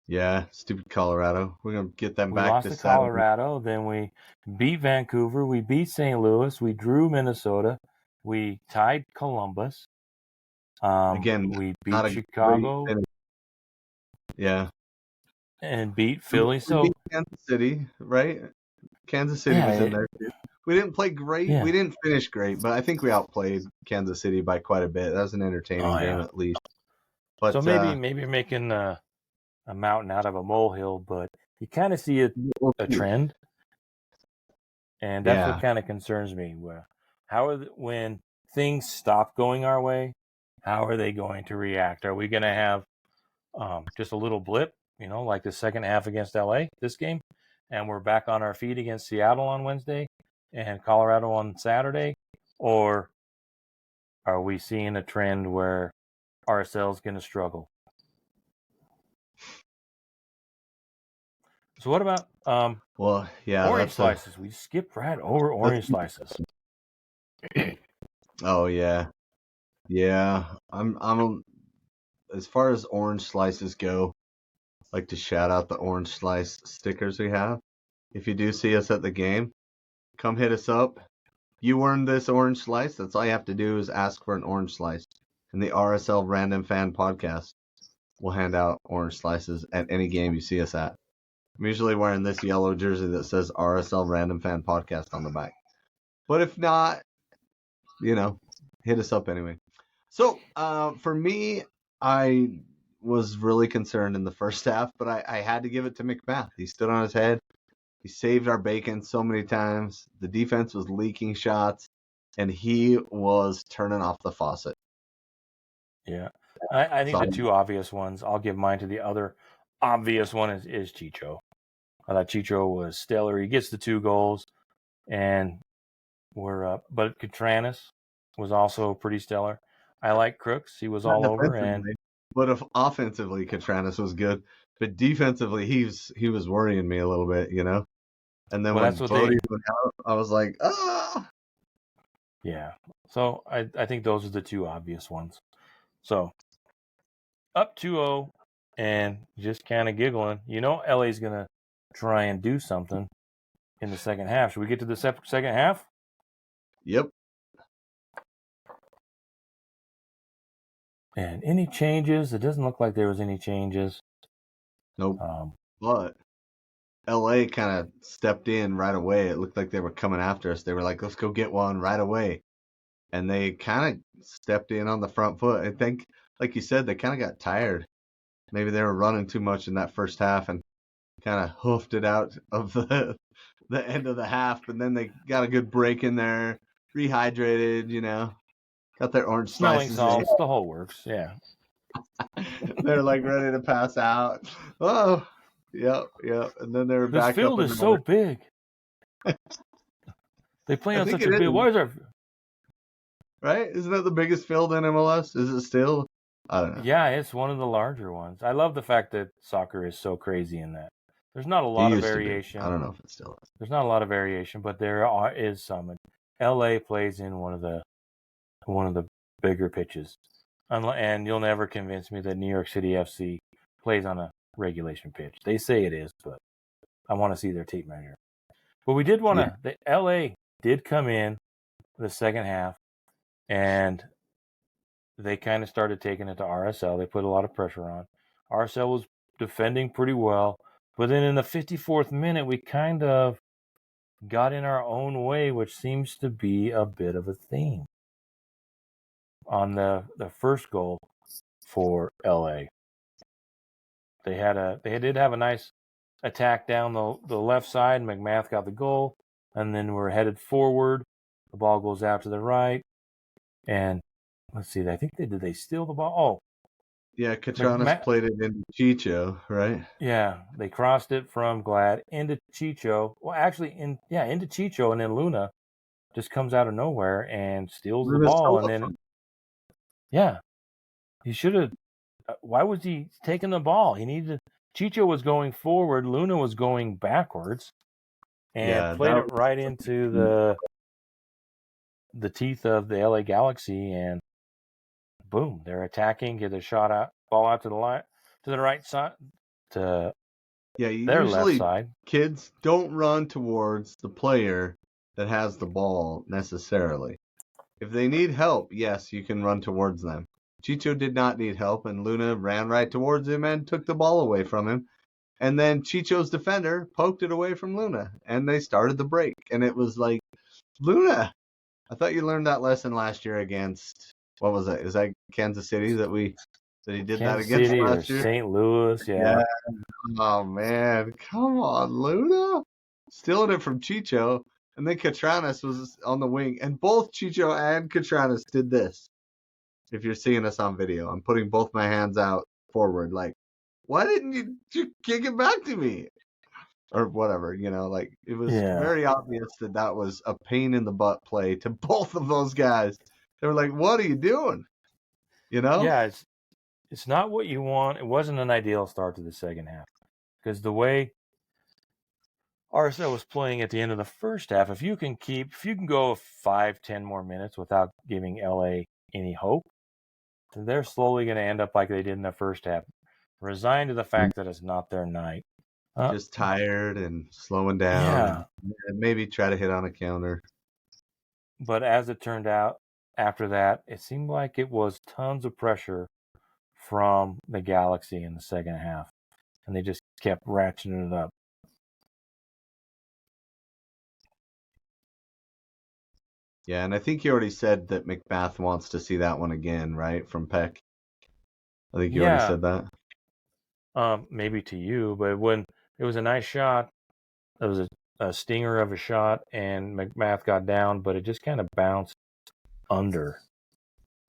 Yeah, stupid Colorado. We're gonna get them back. We lost to Colorado, then we beat Vancouver, we beat St. Louis, we drew Minnesota, we tied Columbus. Again, we beat Chicago. Yeah. And beat Philly. We beat Kansas City, right? Kansas City was in there too. We didn't play great. Yeah. We didn't finish great, but I think we outplayed Kansas City by quite a bit. That was an entertaining game at least. But so maybe you're making a mountain out of a molehill, but you kind of see a trend, and that's what kind of concerns me. When things stop going our way, how are they going to react? Are we going to have just a little blip, like the second half against LA, this game, and we're back on our feet against Seattle on Wednesday and Colorado on Saturday? Or are we seeing a trend where RSL's going to struggle? So what about orange slices? We skipped right over orange slices. Oh yeah. I'm as far as orange slices go, I'd like to shout out the orange slice stickers we have. If you do see us at the game, come hit us up. You earned this orange slice. That's all you have to do is ask for an orange slice. And the RSL Random Fan Podcast will hand out orange slices at any game you see us at. I'm usually wearing this yellow jersey that says RSL Random Fan Podcast on the back. But if not, hit us up anyway. So for me, I was really concerned in the first half, but I had to give it to McMath. He stood on his head. He saved our bacon so many times. The defense was leaking shots, and he was turning off the faucet. Yeah. I think the 2 obvious ones, I'll give mine to the other obvious one is Chicho. I thought Chicho was stellar. He gets the 2 goals, and we're up. But Catranis was also pretty stellar. I like Crooks. He was all over. But if offensively, Catranis was good. But defensively, he was worrying me a little bit, And then when Bodie went out, I was like, ah! Yeah. So I think those are the 2 obvious ones. So up 2-0 and just kind of giggling. LA's going to try and do something in the second half. Should we get to the second half? Yep. And any changes? It doesn't look like there was any changes. Nope. But LA kind of stepped in right away. It looked like they were coming after us. They were like, let's go get one right away. And they kind of stepped in on the front foot. I think like you said, they kind of got tired. Maybe they were running too much in that first half and kind of hoofed it out of the end of the half. But then they got a good break in there, rehydrated, got their orange Smelling slices in. salts, the whole works. Yeah. They're like ready to pass out. Oh, yep. And then they're This back up field in is so big. They play I on think such it a big. is, Why is our? right? Isn't that the biggest field in MLS? Is it still? I don't know. Yeah, it's one of the larger ones. I love the fact that soccer is so crazy in that. There's not a It lot of used to be. variation. I don't know if it still is. There's not a lot of variation, but is some. LA plays in one of the bigger pitches, and you'll never convince me that New York City FC plays on a regulation pitch. They say it is, but I want to see their tape measure. But we did want to. The LA did come in the second half, and they kind of started taking it to RSL. They put a lot of pressure on. RSL was defending pretty well, but then in the 54th minute, we kind of got in our own way, which seems to be a bit of a theme on the first goal for LA. They did have a nice attack down the left side. McMath got the goal, and then we're headed forward. The ball goes out to the right, and let's see. I think did they steal the ball? Oh, Yeah, Catranas played it into Chicho, right? Yeah, they crossed it from Glad into Chicho. Well, actually, into Chicho, and then Luna just comes out of nowhere and steals the ball, and then he should have. Why was he taking the ball? Chicho was going forward, Luna was going backwards, and played it right into the teeth of the LA Galaxy, and boom, they're attacking, get a ball out to the right side, to their left side. Kids don't run towards the player that has the ball necessarily. If they need help, yes, you can run towards them. Chicho did not need help, and Luna ran right towards him and took the ball away from him. And then Chicho's defender poked it away from Luna, and they started the break. And it was like, Luna, I thought you learned that lesson last year against, what was it? Is that Kansas City that he did that against last year? St. Louis, yeah. Oh, man. Come on, Luna. Stealing it from Chicho. And then Catranas was on the wing. And both Chicho and Catranas did this. If you're seeing us on video, I'm putting both my hands out forward. Like, why didn't you kick it back to me? Or whatever, like it was very obvious that was a pain in the butt play to both of those guys. They were like, what are you doing? Yeah, it's not what you want. It wasn't an ideal start to the second half because the way RSL was playing at the end of the first half, if you can go 5-10 more minutes without giving LA any hope, then they're slowly going to end up like they did in the first half, resigned to the fact that it's not their night. Just tired and slowing down. Yeah. And maybe try to hit on a counter. But as it turned out, after that, it seemed like it was tons of pressure from the Galaxy in the second half. And they just kept ratcheting it up. Yeah, and I think you already said that McMath wants to see that one again, right? From Peck. I think you already said that. Maybe to you, but when it was a nice shot, it was a stinger of a shot, and McMath got down, but it just kind of bounced under.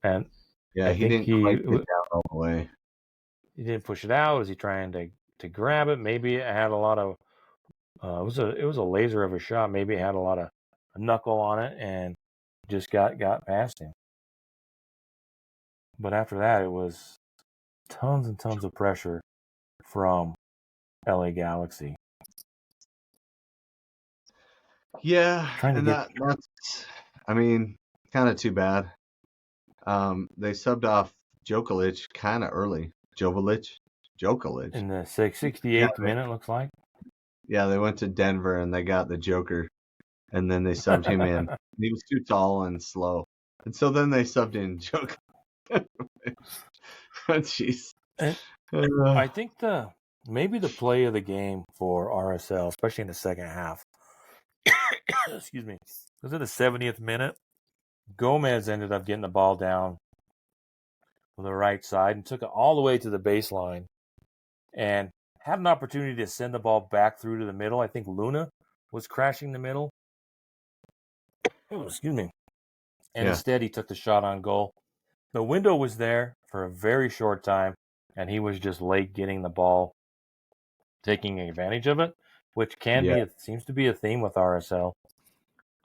And yeah, he didn't quite get down all the way. He didn't push it out. Was he trying to grab it? Maybe it had a lot of. It was a laser of a shot. Maybe it had a lot of knuckle on it and just got past him. But after that, it was tons and tons of pressure from LA Galaxy. Yeah, that's, I mean, kind of too bad. They subbed off Djokovic kind of early. Djokovic. In the 68th minute, looks like. Yeah, they went to Denver and they got the Joker, and then they subbed him in. He was too tall and slow, and so then they subbed in Joker. Jeez. I think maybe the play of the game for RSL, especially in the second half, excuse me, was it the 70th minute? Gomez ended up getting the ball down the right side and took it all the way to the baseline and had an opportunity to send the ball back through to the middle. I think Luna was crashing the middle. Oh, excuse me. And instead he took the shot on goal. The window was there for a very short time, and he was just late getting the ball, taking advantage of it, which seems to be a theme with RSL,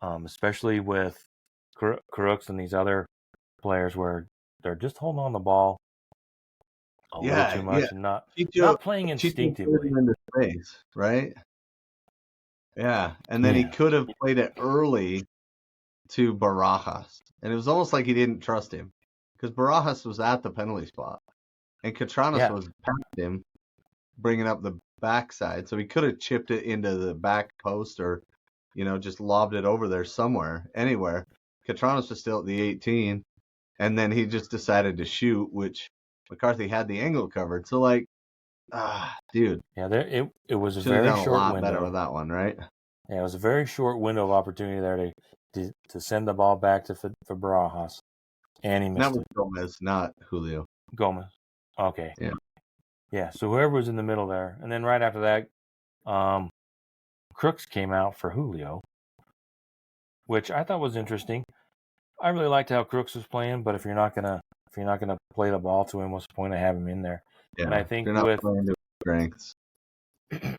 especially with Crooks and these other players where they're just holding on the ball a little too much and not playing instinctively. Into space, right? Yeah, and then he could have played it early to Barajas, and it was almost like he didn't trust him because Barajas was at the penalty spot, and Catranas was past him, bringing up the backside, so he could have chipped it into the back post or, just lobbed it over there somewhere, anywhere. Catranas was still at the 18, and then he just decided to shoot, which McCarthy had the angle covered. So, dude. Yeah, it was a very short window. A lot better with that one, right? Yeah, it was a very short window of opportunity there to send the ball back to Barajas, and he missed it. That was Gomez, not Julio. Gomez. Okay. Yeah. Yeah, so whoever was in the middle there. And then right after that, Crooks came out for Julio, which I thought was interesting. I really liked how Crooks was playing, but if you're not gonna play the ball to him, what's the point of having him in there? Yeah, and I think you're not playing to strengths.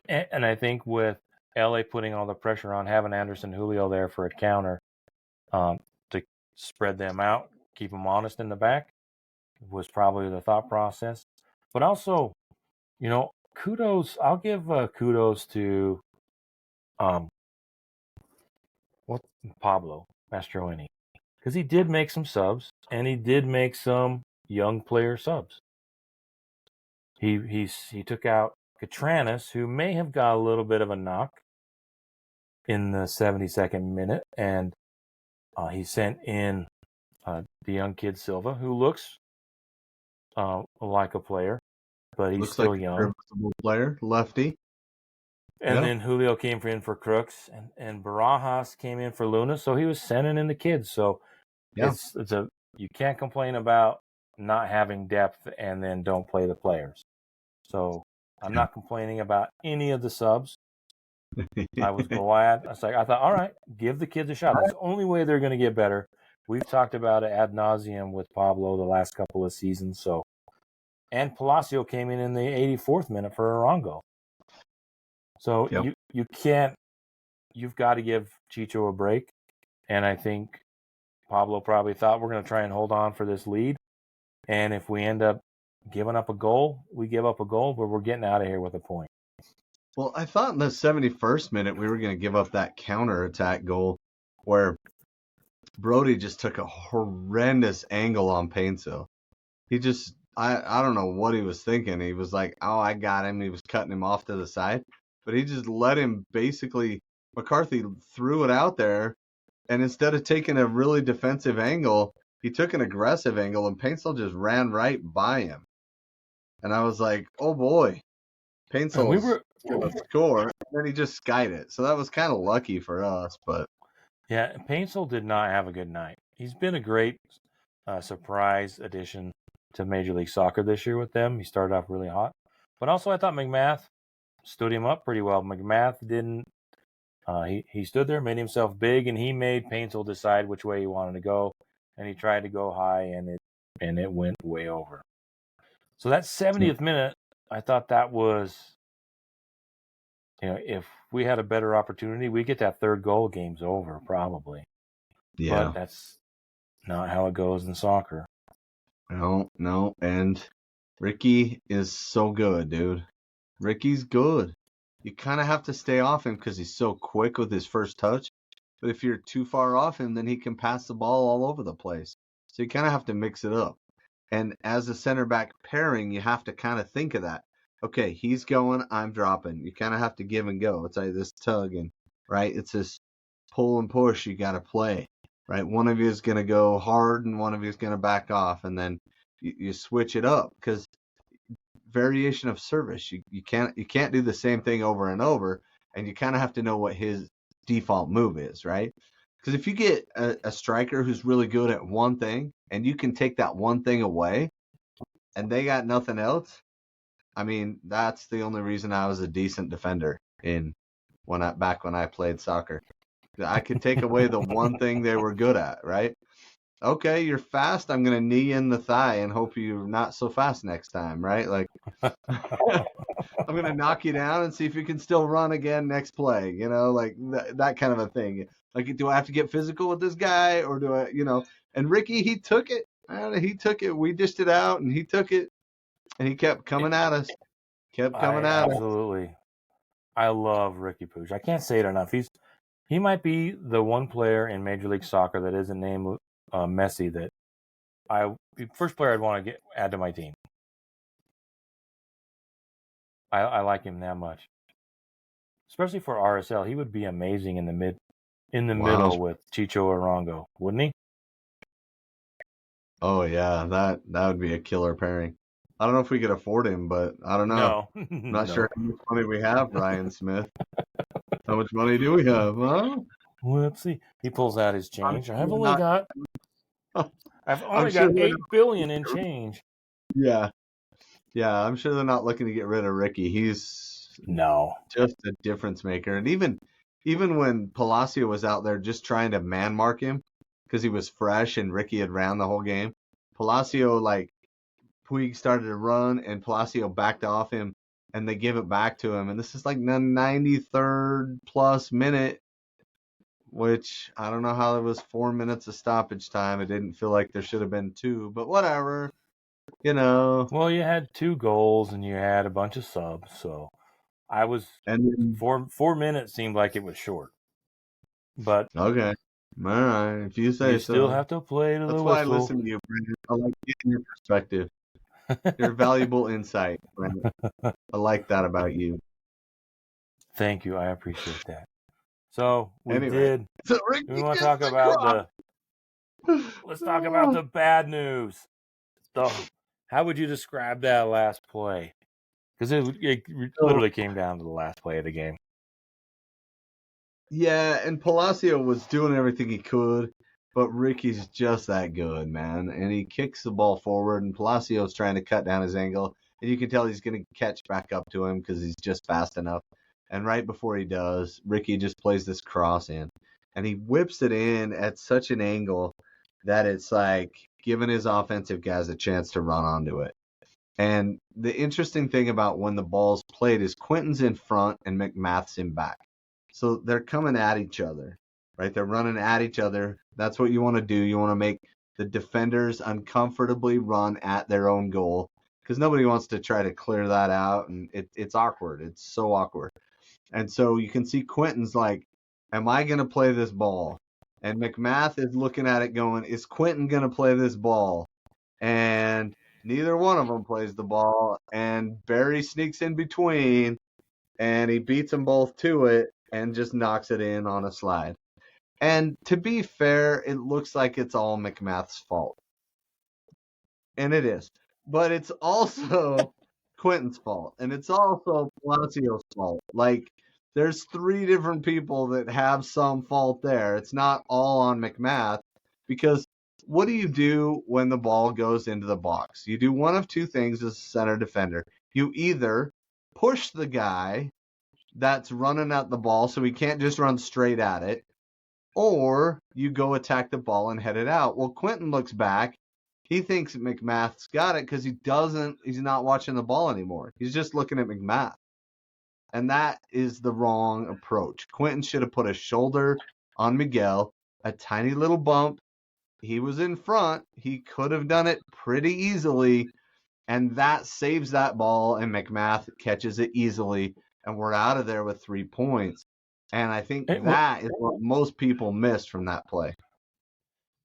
And I think with LA putting all the pressure on, having Anderson Julio there for a counter, to spread them out, keep them honest in the back, was probably the thought process. But also, kudos. I'll give kudos to Pablo Mastroeni, because he did make some subs and he did make some young player subs. He took out Catranas, who may have got a little bit of a knock in the 72nd minute, and he sent in the young kid Silva, who looks like a player, but he's still young. Serviceable player, lefty. And then Julio came in for Crooks, and Barajas came in for Luna, so he was sending in the kids. So you can't complain about not having depth and then don't play the players. So I'm not complaining about any of the subs. I was glad. I thought, all right, give the kids a shot. That's the only way they're going to get better. We've talked about it ad nauseum with Pablo the last couple of seasons. So, and Palacio came in the 84th minute for Arango. So you can't. You've got to give Chicho a break, and I think Pablo probably thought we're going to try and hold on for this lead, and if we end up giving up a goal, we give up a goal, but we're getting out of here with a point. Well, I thought in the 71st minute we were going to give up that counter-attack goal where Brody just took a horrendous angle on Painsil. He just, I don't know what he was thinking. He was like, oh, I got him. He was cutting him off to the side. But he just let him basically, McCarthy threw it out there, and instead of taking a really defensive angle, he took an aggressive angle, and Painsil just ran right by him. And I was like, oh boy, Painsil's going to score. And then he just skied it. So that was kind of lucky for us. But yeah, Painsil did not have a good night. He's been a great surprise addition to Major League Soccer this year with them. He started off really hot. But also I thought McMath stood him up pretty well. McMath didn't. He stood there, made himself big, and he made Painsil decide which way he wanted to go. And he tried to go high, and it went way over. So that 70th minute, I thought that was, if we had a better opportunity, we get that third goal, game's over, probably. Yeah. But that's not how it goes in soccer. No. And Ricky is so good, dude. Ricky's good. You kind of have to stay off him because he's so quick with his first touch. But if you're too far off him, then he can pass the ball all over the place. So you kind of have to mix it up. And as a center back pairing, you have to kind of think of that. Okay, he's going, I'm dropping. You kind of have to give and go. It's like this tugging, right? It's this pull and push you got to play, right? One of you is going to go hard and one of you is going to back off. And then you switch it up because variation of service. You can't do the same thing over and over, and you kind of have to know what his default move is, right? Because if you get a striker who's really good at one thing and you can take that one thing away, and they got nothing else, I mean, that's the only reason I was a decent defender back when I played soccer. I could take away the one thing they were good at, right? Okay, you're fast. I'm gonna knee in the thigh and hope you're not so fast next time, right? Like I'm gonna knock you down and see if you can still run again next play. Like that kind of a thing. Like, do I have to get physical with this guy, or do I, And Ricky, he took it. He took it. We dished it out, and he took it, and he kept coming at us. Absolutely. I love Ricky Puig. I can't say it enough. He might be the one player in Major League Soccer that isn't named Messi that first player I'd want to add to my team. I like him that much, especially for RSL. He would be amazing in the middle with Chicho Arango, wouldn't he? Oh yeah, that would be a killer pairing. I don't know if we could afford him, but I don't know. No, I'm not sure how much money we have, Ryan Smith. How much money do we have? Huh? Well, let's see. He pulls out his change. I've only got sure 8 billion in change. Yeah. Yeah, I'm sure they're not looking to get rid of Ricky. He's just a difference maker. And even when Palacio was out there just trying to man mark him because he was fresh and Ricky had ran the whole game, Palacio, like, Puig started to run and Palacio backed off him and they give it back to him. And this is like the 93rd plus minute, which I don't know how there was 4 minutes of stoppage time. It didn't feel like there should have been 2, but whatever. Well, you had 2 goals and you had a bunch of subs, so and then, 4 minutes seemed like it was short. But okay, all right, if you say you so. still have to play to the whistle. That's why I listen to you, Brandon. I like getting your perspective. Your valuable insight, Brandon. I like that about you. Thank you. I appreciate that. So we did. So we want to talk about let's talk about the bad news. So, how would you describe that last play? Because it literally came down to the last play of the game. Yeah, and Palacio was doing everything he could, but Ricky's just that good, man. And he kicks the ball forward, and Palacio's trying to cut down his angle, and you can tell he's going to catch back up to him because he's just fast enough. And right before he does, Ricky just plays this cross in, and he whips it in at such an angle that it's like giving his offensive guys a chance to run onto it. And the interesting thing about when the ball's played is Quentin's in front and McMath's in back. So they're coming at each other, right? They're running at each other. That's what you want to do. You want to make the defenders uncomfortably run at their own goal because nobody wants to try to clear that out. And it's awkward. It's so awkward. And so you can see Quentin's like, am I going to play this ball? And McMath is looking at it going, is Quentin going to play this ball? And neither one of them plays the ball. And Barry sneaks in between, and he beats them both to it and just knocks it in on a slide. And to be fair, it looks like it's all McMath's fault. And it is. But it's also Quentin's fault. And it's also Palacio's fault. Like, there's 3 different people that have some fault there. It's not all on McMath because what do you do when the ball goes into the box? You do one of 2 things as a center defender. You either push the guy that's running at the ball so he can't just run straight at it, or you go attack the ball and head it out. Well, Quentin looks back. He thinks McMath's got it because he's not watching the ball anymore. He's just looking at McMath. And that is the wrong approach. Quentin should have put a shoulder on Miguel, a tiny little bump. He was in front. He could have done it pretty easily, and that saves that ball, and McMath catches it easily, and we're out of there with 3 points. And I think that is what most people missed from that play.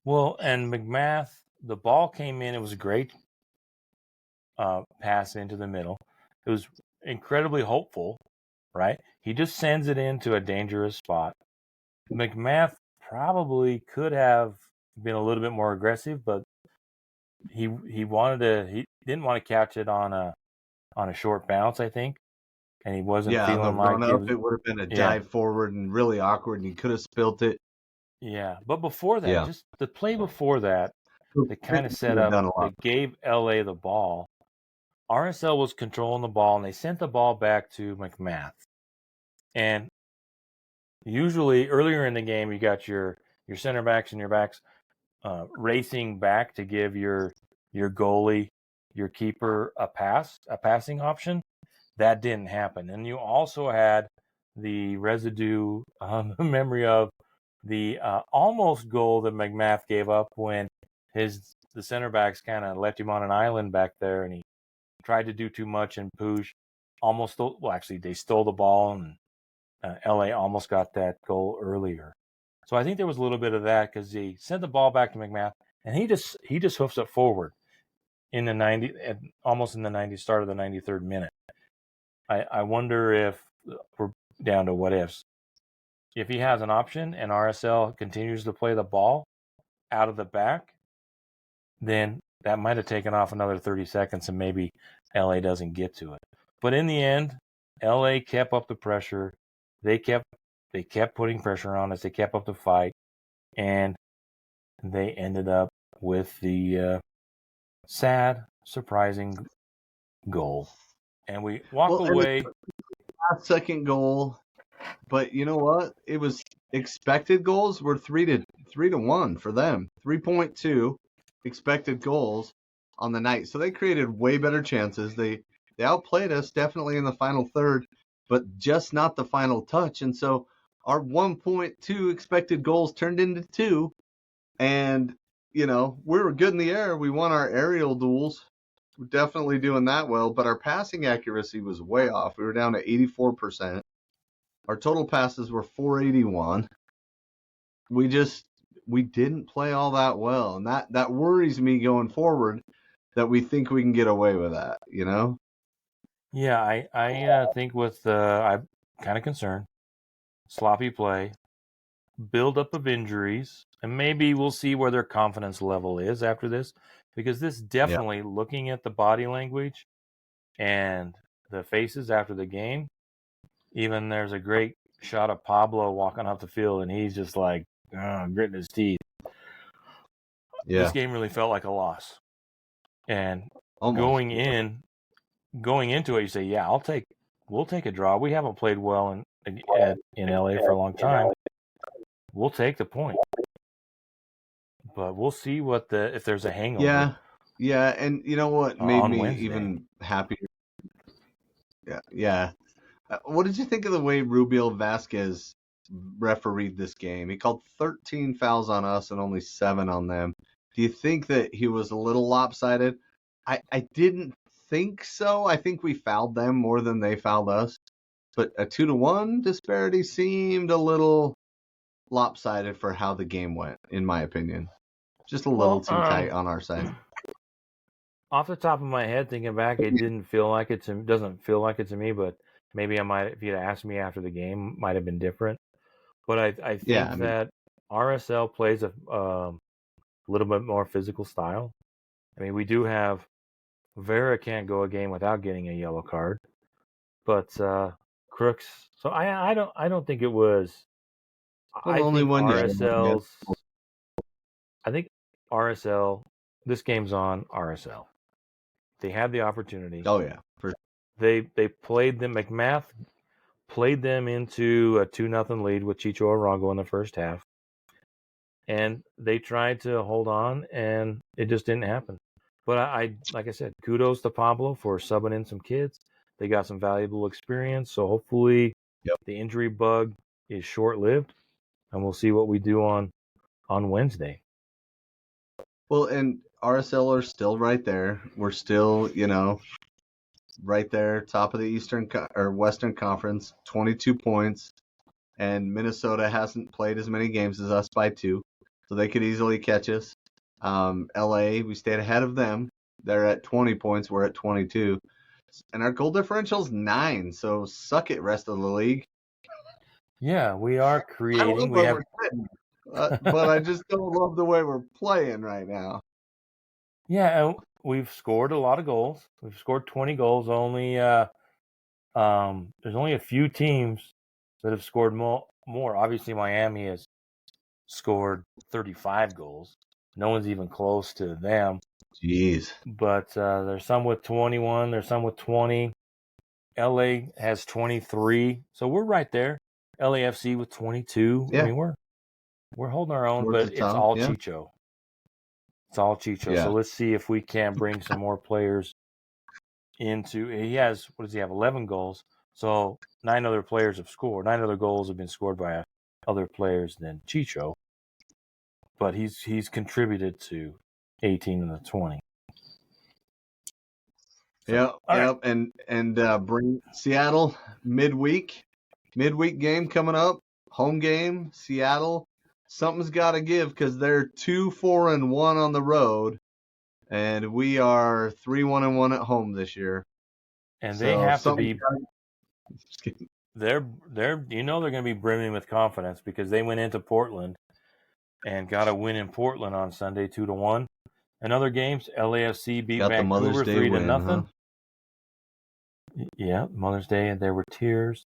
Well, and McMath, the ball came in. It was a great pass into the middle. It was incredibly hopeful, right? He just sends it into a dangerous spot. McMath probably could have been a little bit more aggressive, but he didn't want to catch it on a short bounce, I think. And he wasn't feeling like it would have been a dive forward and really awkward, and he could have spilt it. Yeah, but before that, just the play before that, they kind of set up. They gave LA the ball, RSL was controlling the ball, and they sent the ball back to McMath. And usually earlier in the game, you got your center backs and your backs racing back to give your goalie, your keeper a passing option. That didn't happen. And you also had the residue memory of the almost goal that McMath gave up when the center backs kind of left him on an island back there, and he tried to do too much, and Puig almost stole. Well, actually, they stole the ball, and LA almost got that goal earlier. So I think there was a little bit of that because he sent the ball back to McMath, and he just hoofs it forward in the almost in the 90 start of the 93rd minute. I wonder if we're down to what ifs. If he has an option and RSL continues to play the ball out of the back, then that might have taken off another 30 seconds and maybe LA doesn't get to it. But in the end, LA kept up the pressure. They kept putting pressure on us. They kept up the fight, and they ended up with the sad, surprising goal. And we walk away. Second goal, but you know what? It was expected goals were 3-1 for them. 3.2 expected goals on the night. So they created way better chances. They outplayed us definitely in the final third, but just not the final touch. And so our 1.2 expected goals turned into 2. And, we were good in the air. We won our aerial duels. We're definitely doing that well, but our passing accuracy was way off. We were down to 84%. Our total passes were 481. We didn't play all that well, and that worries me going forward that we think we can get away with that, Yeah, I think with I'm kind of concerned. Sloppy play, build up of injuries, and maybe we'll see where their confidence level is after this, because this definitely, looking at the body language and the faces after the game, even there's a great shot of Pablo walking off the field, and he's just like gritting his teeth. Yeah. This game really felt like a loss. And going into it, you say, yeah, we'll take a draw. We haven't played well in LA for a long time. We'll take the point. But we'll see if there's a hangover. Yeah, and you know what made me Wednesday even happier? Yeah. What did you think of the way Rubiel Vasquez refereed this game? He called 13 fouls on us and only 7 on them. Do you think that he was a little lopsided? I didn't think so. I think we fouled them more than they fouled us. But a 2-1 disparity seemed a little lopsided for how the game went, in my opinion. Just a little too tight on our side. Off the top of my head, thinking back, it doesn't feel like it to me, but maybe if you'd asked me after the game, might have been different. But I think that RSL plays a little bit more physical style. I mean, we do have Vera can't go a game without getting a yellow card, but Crooks. So I don't think it was. Well, only one RSL's. I think RSL. This game's on RSL. They had the opportunity. Oh yeah, they played them. McMath played them into a 2-0 lead with Chicho Arago in the first half, and they tried to hold on, and it just didn't happen. But like I said, kudos to Pablo for subbing in some kids. They got some valuable experience, so hopefully the injury bug is short-lived, and we'll see what we do on Wednesday. Well, and RSL are still right there. We're still, right there, top of the Eastern or Western Conference, 22 points. And Minnesota hasn't played as many games as us by 2, so they could easily catch us. LA, we stayed ahead of them. They're at 20 points. We're at 22. And our goal differential's 9, so suck it, rest of the league. Yeah, we are creating. But I just don't love the way we're playing right now. Yeah, and we've scored a lot of goals. We've scored 20 goals. Only there's only a few teams that have scored more. Obviously, Miami has scored 35 goals. No one's even close to them. Jeez. But there's some with 21. There's some with 20. LA has 23. So we're right there. LAFC with 22. Yeah. I mean, we're holding our own, Towards the but it's top. all Yeah. Chicho. It's all Chicho. Yeah. So let's see if we can bring some more players into. He has, what does he have? 11 goals. So 9 other players have scored. 9 other goals have been scored by other players than Chicho. But he's contributed to 18 and the 20. So, yep. And bring Seattle midweek game coming up. Home game, Seattle. Something's got to give because they're 2-4-1 on the road, and we are 3-1-1 at home this year. And so they have to be. They're they're going to be brimming with confidence because they went into Portland and got a win in Portland on Sunday 2-1. In other games, LAFC beat Vancouver 3-0. Huh? Yeah, Mother's Day, and there were tears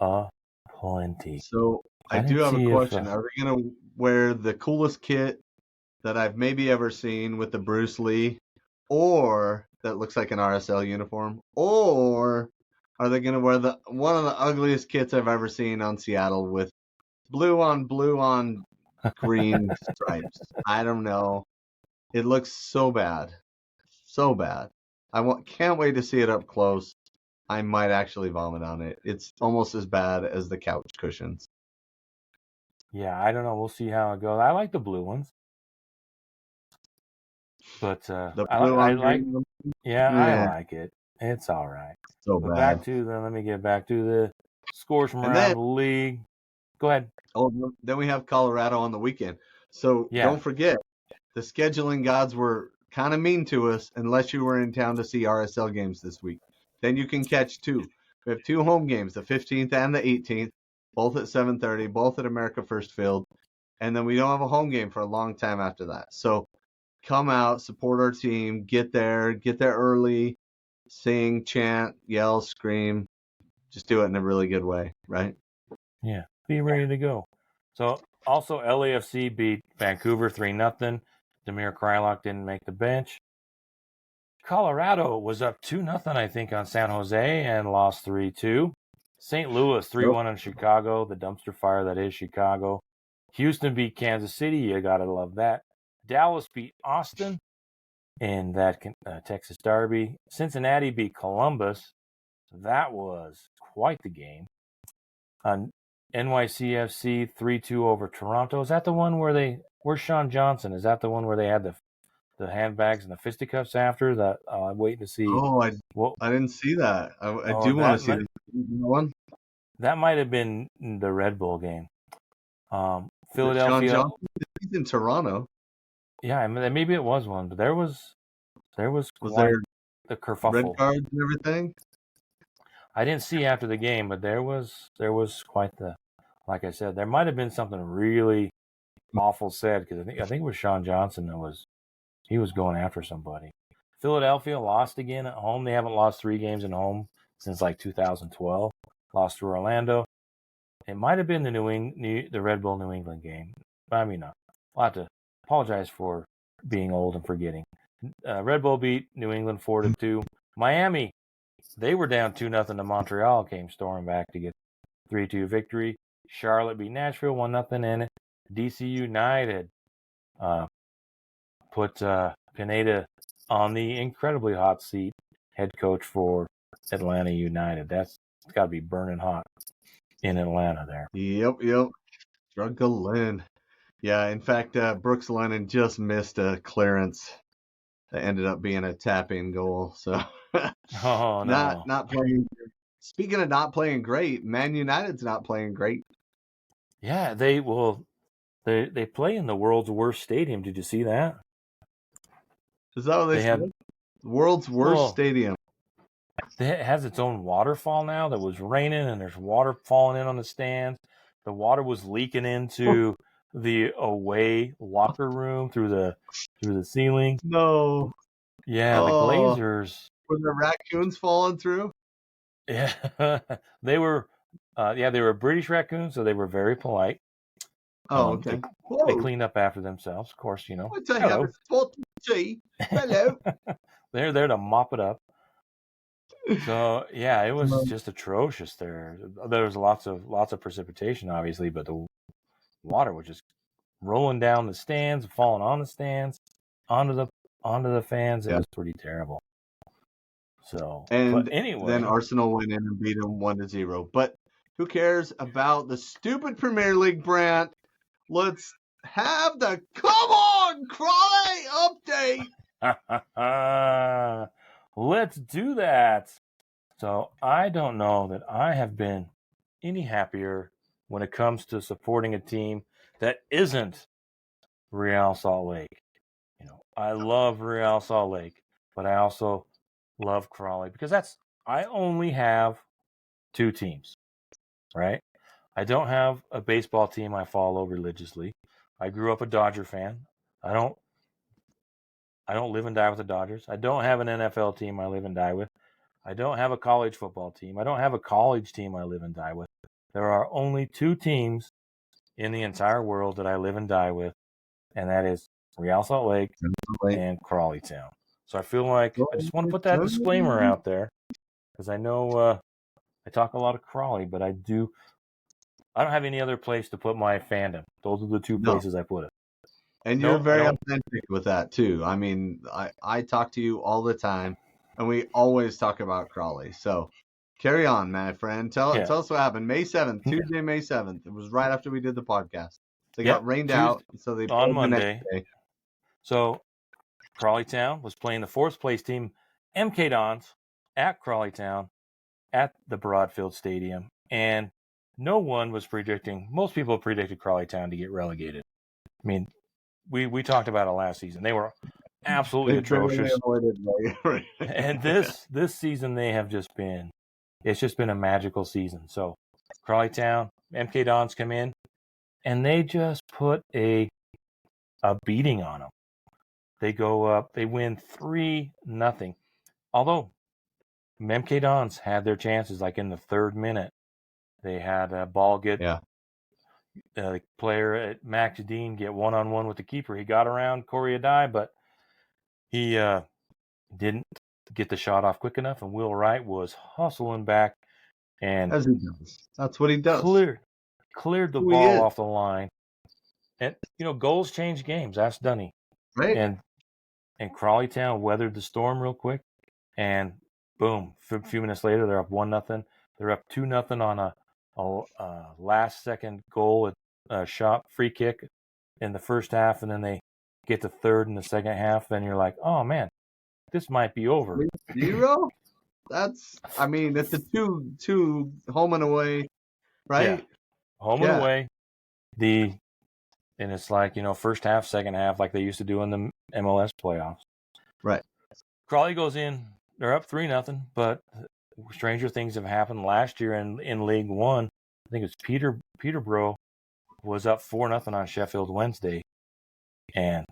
aplenty. So I do have a question. Are we going to wear the coolest kit that I've maybe ever seen with the Bruce Lee, or that looks like an RSL uniform, or are they going to wear one of the ugliest kits I've ever seen on Seattle with blue on green stripes? I don't know. It looks so bad. So bad. Can't wait to see it up close. I might actually vomit on it. It's almost as bad as the couch cushions. Yeah, I don't know. We'll see how it goes. I like the blue ones. But the blue I like I like it. It's all right. So but bad. Let me get back to the scores from around the league. Go ahead. Oh, then we have Colorado on the weekend. So don't forget, the scheduling gods were kind of mean to us unless you were in town to see RSL games this week. Then you can catch 2. We have 2 home games, the 15th and the 18th, both at 7:30, both at America First Field. And then we don't have a home game for a long time after that. So come out, support our team, get there early, sing, chant, yell, scream. Just do it in a really good way, right? Yeah, be ready to go. So also LAFC beat Vancouver 3-0. Damir Kreilach didn't make the bench. Colorado was up 2-0, I think, on San Jose and lost 3-2. St. Louis 3-1 on Chicago, the dumpster fire that is Chicago. Houston beat Kansas City. You got to love that. Dallas beat Austin in that Texas Derby. Cincinnati beat Columbus. That was quite the game. NYCFC 3-2 over Toronto. Is that the one where's Sean Johnson? Is that the one where they had the handbags and the fisticuffs after that? I'm waiting to see. Oh, I didn't see that. I do want to see the one. That might have been the Red Bull game. Philadelphia. Sean Johnson, he's in Toronto. Yeah, maybe it was one, but there was quite the kerfuffle. Red cards and everything. I didn't see after the game, but there was quite the. Like I said, there might have been something really awful said because I think it was Sean Johnson he was going after somebody. Philadelphia lost again at home. They haven't lost 3 games at home since like 2012. Lost to Orlando. It might have been the Red Bull New England game. I mean, I'll have to apologize for being old and forgetting. Red Bull beat New England 4-2. Miami, they were down 2-0 to Montreal, came storming back to get 3-2 victory. Charlotte beat Nashville 1-0 in it. DC United put Pineda on the incredibly hot seat, head coach for Atlanta United. That's got to be burning hot in Atlanta there. Yep. Struggling. Yeah, in fact, Brooks Lennon just missed a clearance that ended up being a tap-in goal. So not playing. Speaking of not playing great, Man United's not playing great. Yeah, they play in the world's worst stadium. Did you see that? Is that what they said? World's worst stadium. It has its own waterfall now that was raining, and there's water falling in on the stands. The water was leaking into the away locker room through the ceiling. No. Yeah, the Glazers. Were the raccoons falling through? Yeah, they were. They were British raccoons, so they were very polite. Oh, okay. They cleaned up after themselves, of course. Well, tea. Hello. They're there to mop it up. So yeah, it was just atrocious there. There was lots of precipitation, obviously, but the water was just rolling down the stands, falling on the stands, onto the fans. It was pretty terrible. So, but And anyway, then Arsenal went in and beat them 1-0. But who cares about the stupid Premier League, Brandt? Let's have the come on Crawley update. Let's do that. So I don't know that I have been any happier when it comes to supporting a team that isn't Real Salt Lake. I love Real Salt Lake, but I also love Crawley because I only have two teams, right? I don't have a baseball team I follow religiously. I grew up a Dodger fan. I don't live and die with the Dodgers. I don't have an NFL team I live and die with. I don't have a college football team. I don't have a college team I live and die with. There are only two teams in the entire world that I live and die with, and that is Real Salt Lake and Crawley Town. So I feel like I just want to put that disclaimer out there because I know I talk a lot of Crawley, but I don't have any other place to put my fandom. Those are the two places I put it. And you're very authentic with that too. I mean, I talk to you all the time, and we always talk about Crawley. So carry on, my friend. Tell us what happened. May 7th, Tuesday, May 7th. It was right after we did the podcast. They got rained out, so they on Monday. The next day. So Crawley Town was playing the fourth place team, MK Dons, at Crawley Town at the Broadfield Stadium, and no one was predicting. Most people predicted Crawley Town to get relegated. I mean, we talked about it last season. They were absolutely atrocious. And this season they have just been. It's just been a magical season. So Crawley Town, MK Dons come in, and they just put a beating on them. They go up. They win 3-0. Although MK Dons had their chances, like in the third minute, they had a ball get the player at Max Dean get one-on-one with the keeper. He got around Corey Adai, but he didn't get the shot off quick enough, and Will Wright was hustling back and as he does. That's what he does. Cleared the ball off the line. And goals change games. Ask Dunny. Right. And Crawley Town weathered the storm real quick, and boom, a few minutes later they're up 1-0. They're up 2-0 on a last-second goal, a shot free kick in the first half, and then they get the third in the second half. Then you're like, oh man, this might be over. 0? That's, I mean, it's a two home and away, right? Yeah. Home and away. And it's like, first half, second half, like they used to do in the MLS playoffs. Right. Crawley goes in. They're up 3-0, but stranger things have happened. Last year in League One, I think it's Peterborough was up 4-0 on Sheffield Wednesday. And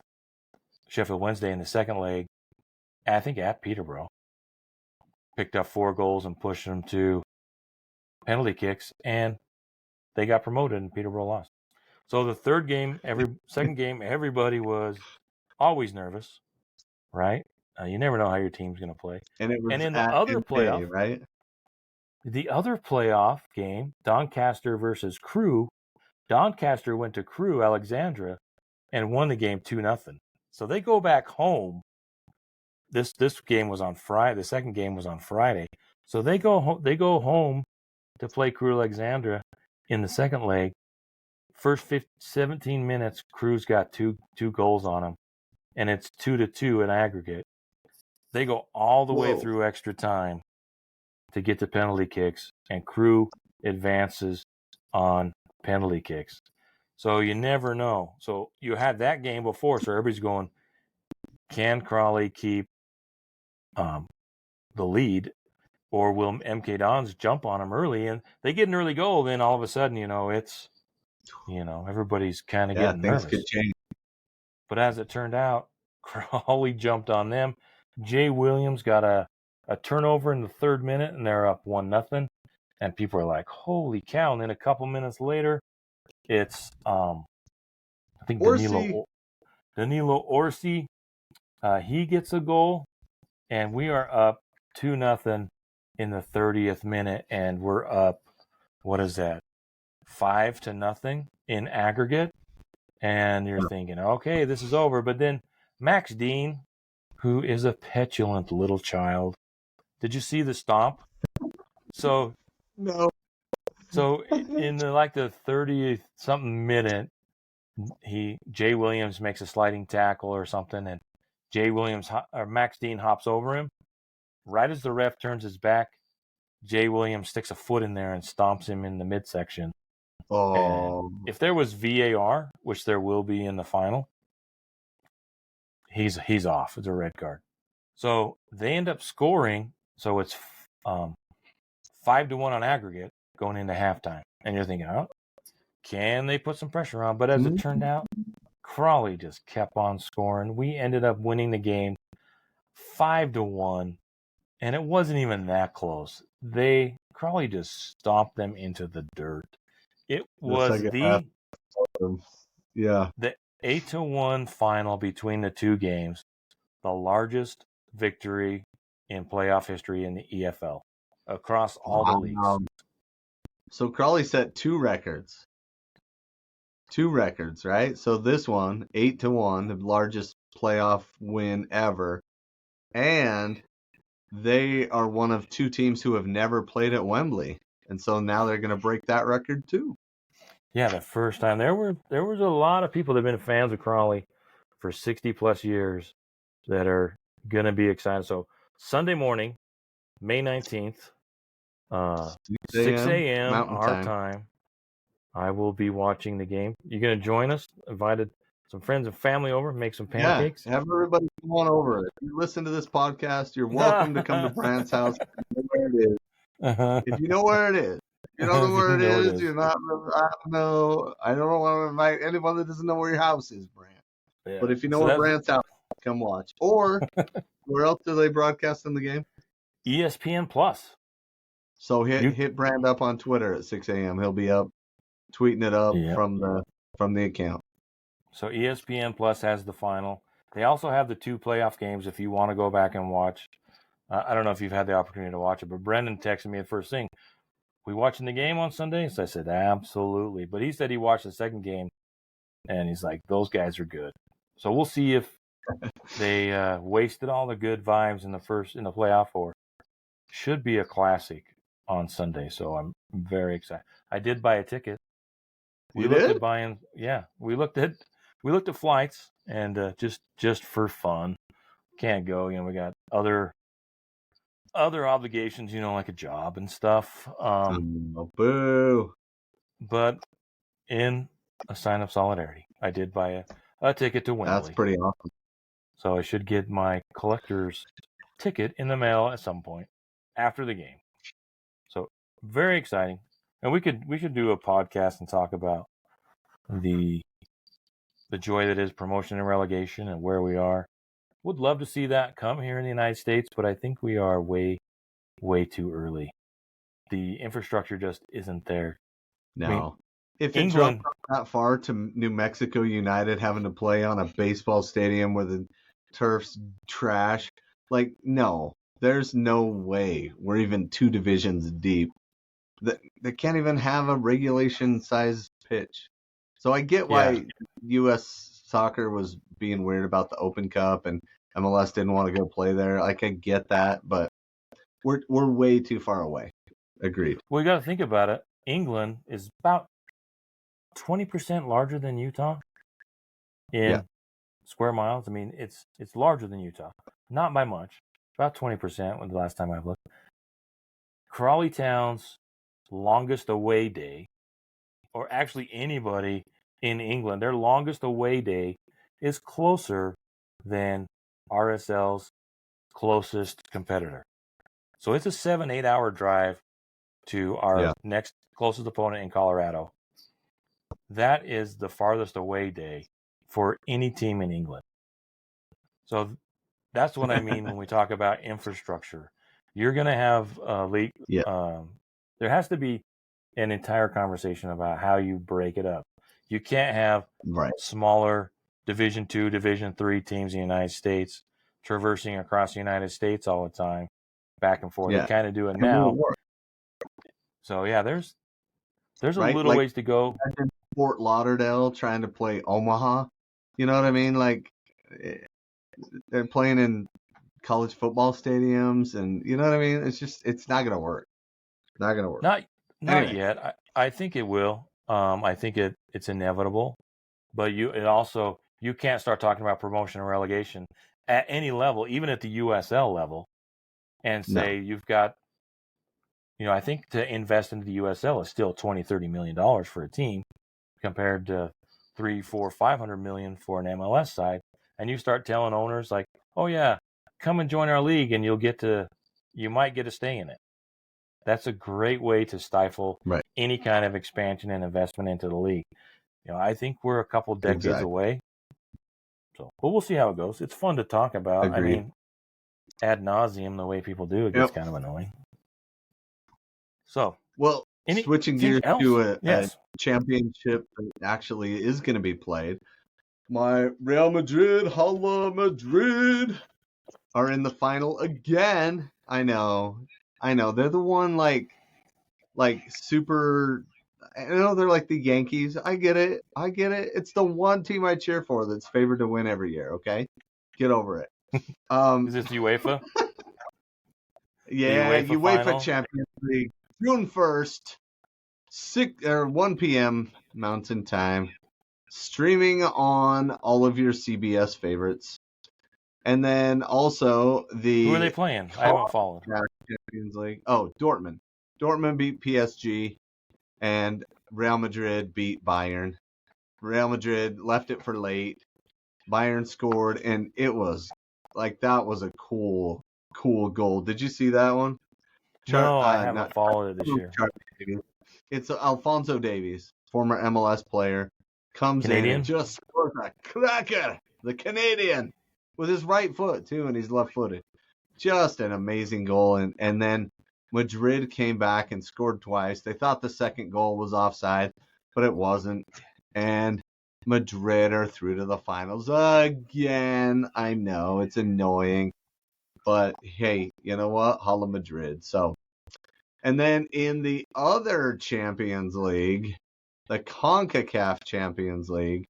Sheffield Wednesday in the second leg, I think at Peterborough, picked up 4 goals and pushed them to penalty kicks, and they got promoted and Peterborough lost. So the second game, everybody was always nervous, right? You never know how your team's going to play. And it was in the other playoff, right? The other playoff game, Doncaster versus Crewe. Doncaster went to Crewe, Alexandra, and won the game 2-0. So they go back home. This game was on Friday. The second game was on Friday. So they go home to play Crewe, Alexandra in the second leg. First 17 minutes, Crewe's got two goals on them, and it's 2-2 in aggregate. They go all the way through extra time to get to penalty kicks, and Crewe advances on penalty kicks. So you never know. So you had that game before, so everybody's going, can Crawley keep the lead, or will MK Dons jump on them early? And they get an early goal, then all of a sudden, it's everybody's kind of getting nervous. Things could change. But as it turned out, Crawley jumped on them. Jay Williams got a turnover in the third minute, and they're up 1-0. And people are like, holy cow. And then a couple minutes later, it's, I think Danilo Orsi He gets a goal, and we are up 2-0 in the 30th minute, and we're up, what is that, 5-0 in aggregate. And you're thinking, okay, this is over. But then Max Dean, who is a petulant little child, did you see the stomp? So No. So in the 30th something minute, Jay Williams makes a sliding tackle or something, and Max Dean hops over him. Right as the ref turns his back, Jay Williams sticks a foot in there and stomps him in the midsection. Oh. And if there was VAR, which there will be in the final, he's off. It's a red card. So they end up scoring. So it's 5-1 on aggregate going into halftime. And you're thinking, oh, can they put some pressure on? But as it turned out, Crawley just kept on scoring. We ended up winning the game 5-1, and it wasn't even that close. Crawley just stomped them into the dirt. It was the 8-1 final between the two games, the largest victory in playoff history in the EFL across all the leagues. So Crawley set two records, right? So this one, 8-1, the largest playoff win ever, and they are one of two teams who have never played at Wembley, and so now they're going to break that record too. Yeah, the first time there was a lot of people that have been fans of Crawley for 60 plus years that are going to be excited. So Sunday morning, May 19th, 6 a.m. our time. I will be watching the game. You going to join us? Invited some friends and family over, make some pancakes. Yeah, have everybody come on over. If you listen to this podcast, you're welcome to come to Brandt's house. Where it is. If you know where it is. You don't know where it is. You're not. I don't know. I don't want to invite anyone that doesn't know where your house is, Brandt. Yeah. But if you know where Brandt's house is, come watch. Or where else do they broadcast in the game? ESPN Plus. So hit Brandt up on Twitter at 6 a.m. He'll be up, tweeting it up from the account. So ESPN Plus has the final. They also have the two playoff games if you want to go back and watch. I don't know if you've had the opportunity to watch it, but Brendan texted me the first thing. We watching the game on Sunday? So I said, absolutely. But he said he watched the second game, and he's like, those guys are good. So we'll see if they wasted all the good vibes in the playoff, or should be a classic on Sunday. So I'm very excited. I did buy a ticket. We looked at flights, and just for fun. Can't go. We got other obligations, like a job and stuff. Boo. But in a sign of solidarity, I did buy a ticket to Wembley. That's pretty awesome. So I should get my collector's ticket in the mail at some point after the game. So very exciting. And we should do a podcast and talk about the joy that is promotion and relegation and where we are. Would love to see that come here in the United States, but I think we are way, way too early. The infrastructure just isn't there. No. If it dropped that far to New Mexico United having to play on a baseball stadium where the turf's trash, no, there's no way we're even two divisions deep. They can't even have a regulation-sized pitch. So I get why U.S. soccer was being weird about the Open Cup and MLS didn't want to go play there. I get that, but we're way too far away. Agreed. Well, you got to think about it. England is about 20% larger than Utah in square miles. I mean, it's larger than Utah, not by much. About 20% when the last time I've looked. Crawley Town's longest away day, or actually anybody in England, their longest away day is closer than RSL's closest competitor. So it's a 7-8 hour drive to our next closest opponent in Colorado. That is the farthest away day for any team in England. So that's what I mean when we talk about infrastructure. You're going to have a league. There has to be an entire conversation about how you break it up. You can't have smaller Division II, Division III teams in the United States traversing across the United States all the time, back and forth. They kind of do it It now. won't work. So yeah, there's a Right? little ways to go. Imagine Fort Lauderdale trying to play Omaha. You know what I mean? Like they're playing in college football stadiums, and you know what I mean. It's not gonna work. Not gonna work. Not Anyway. yet. I think it will. I think it's inevitable. But you can't start talking about promotion and relegation at any level, even at the USL level, and say you've got, I think to invest into the USL is still $20-30 million for a team compared to 300-400-500 million for an MLS side. And you start telling owners like, oh yeah, come and join our league and you might get a stay in it. That's a great way to stifle any kind of expansion and investment into the league. I think we're a couple decades away. So, but we'll see how it goes. It's fun to talk about. Agreed. I mean, ad nauseum, the way people do it gets kind of annoying. So, switching gears to a championship that actually is going to be played. My Real Madrid, Hala Madrid, are in the final again. I know. They're the one like super. I know they're like the Yankees. I get it. It's the one team I cheer for that's favored to win every year. Okay, get over it. Is this UEFA? Yeah, UEFA Champions League, June 1st, 1 p.m. Mountain Time, streaming on all of your CBS favorites. And then also who are they playing? I haven't followed. Champions League. Oh, Dortmund. Dortmund beat PSG, and Real Madrid beat Bayern. Real Madrid left it for late. Bayern scored, and it was that was a cool goal. Did you see that one? No, I haven't followed it this year. It's Alphonso Davies, former MLS player, comes in and just scores a cracker. The Canadian with his right foot too, and he's left-footed. Just an amazing goal, and then Madrid came back and scored twice. They thought the second goal was offside, but it wasn't. And Madrid are through to the finals again. I know it's annoying, but hey, you know what? Hala Madrid. So, and then in the other Champions League, the CONCACAF Champions League,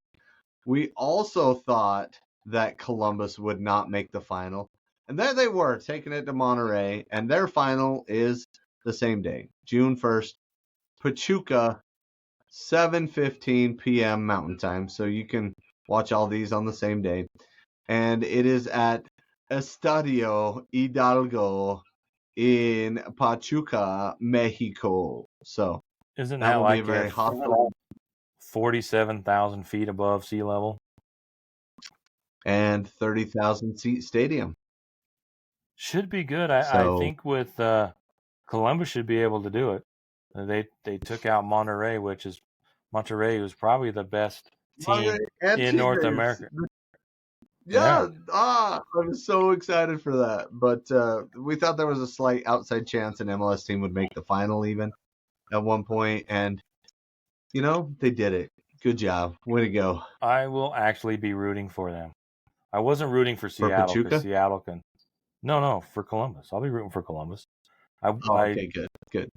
we also thought that Columbus would not make the final. And there they were, taking it to Monterrey, and their final is the same day, June 1st, Pachuca, 7:15 p.m. Mountain Time, so you can watch all these on the same day. And it is at Estadio Hidalgo in Pachuca, Mexico. So isn't that will be a very hostile 47,000 feet above sea level and 30,000 seat stadium. Should be good. I think with Columbus should be able to do it. They took out Monterrey, Monterrey was probably the best team in North America. Yeah. I was so excited for that. But we thought there was a slight outside chance an MLS team would make the final even at one point. And, they did it. Good job. Way to go. I will actually be rooting for them. I wasn't rooting for Seattle because Seattle can. No, for Columbus. I'll be rooting for Columbus. Okay, good.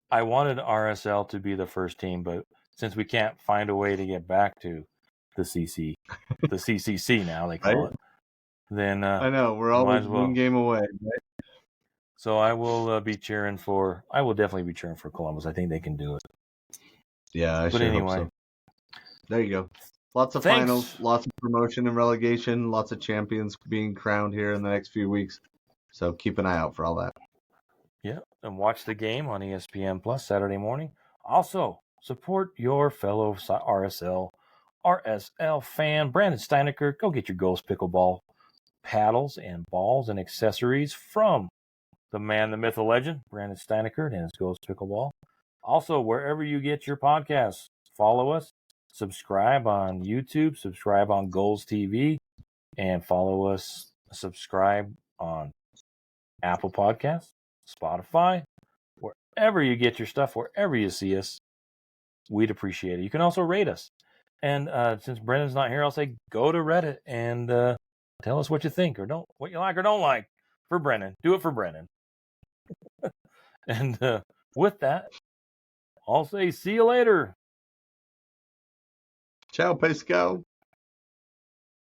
I wanted RSL to be the first team, but since we can't find a way to get back to the CCC now they call it, then I know we're always one game away. Right? So I will I will definitely be cheering for Columbus. I think they can do it. Yeah, but anyway, hope so. There you go. Lots of finals, lots of promotion and relegation, lots of champions being crowned here in the next few weeks. So keep an eye out for all that. Yeah, and watch the game on ESPN Plus Saturday morning. Also, support your fellow RSL fan, Brandt and Tyler. Go get your Ghost Pickleball paddles and balls and accessories from the man, the myth, the legend, Brandt and Tyler and his Ghost Pickleball. Also, wherever you get your podcasts, follow us. Subscribe on YouTube, subscribe on Goals TV, and follow us, subscribe on Apple Podcasts, Spotify, wherever you get your stuff, wherever you see us, we'd appreciate it. You can also rate us. And since Brendan's not here, I'll say go to Reddit and Tell us what you think what you like or don't like for Brennan. Do it for Brennan. And with that, I'll say see you later. Ciao, Pesco.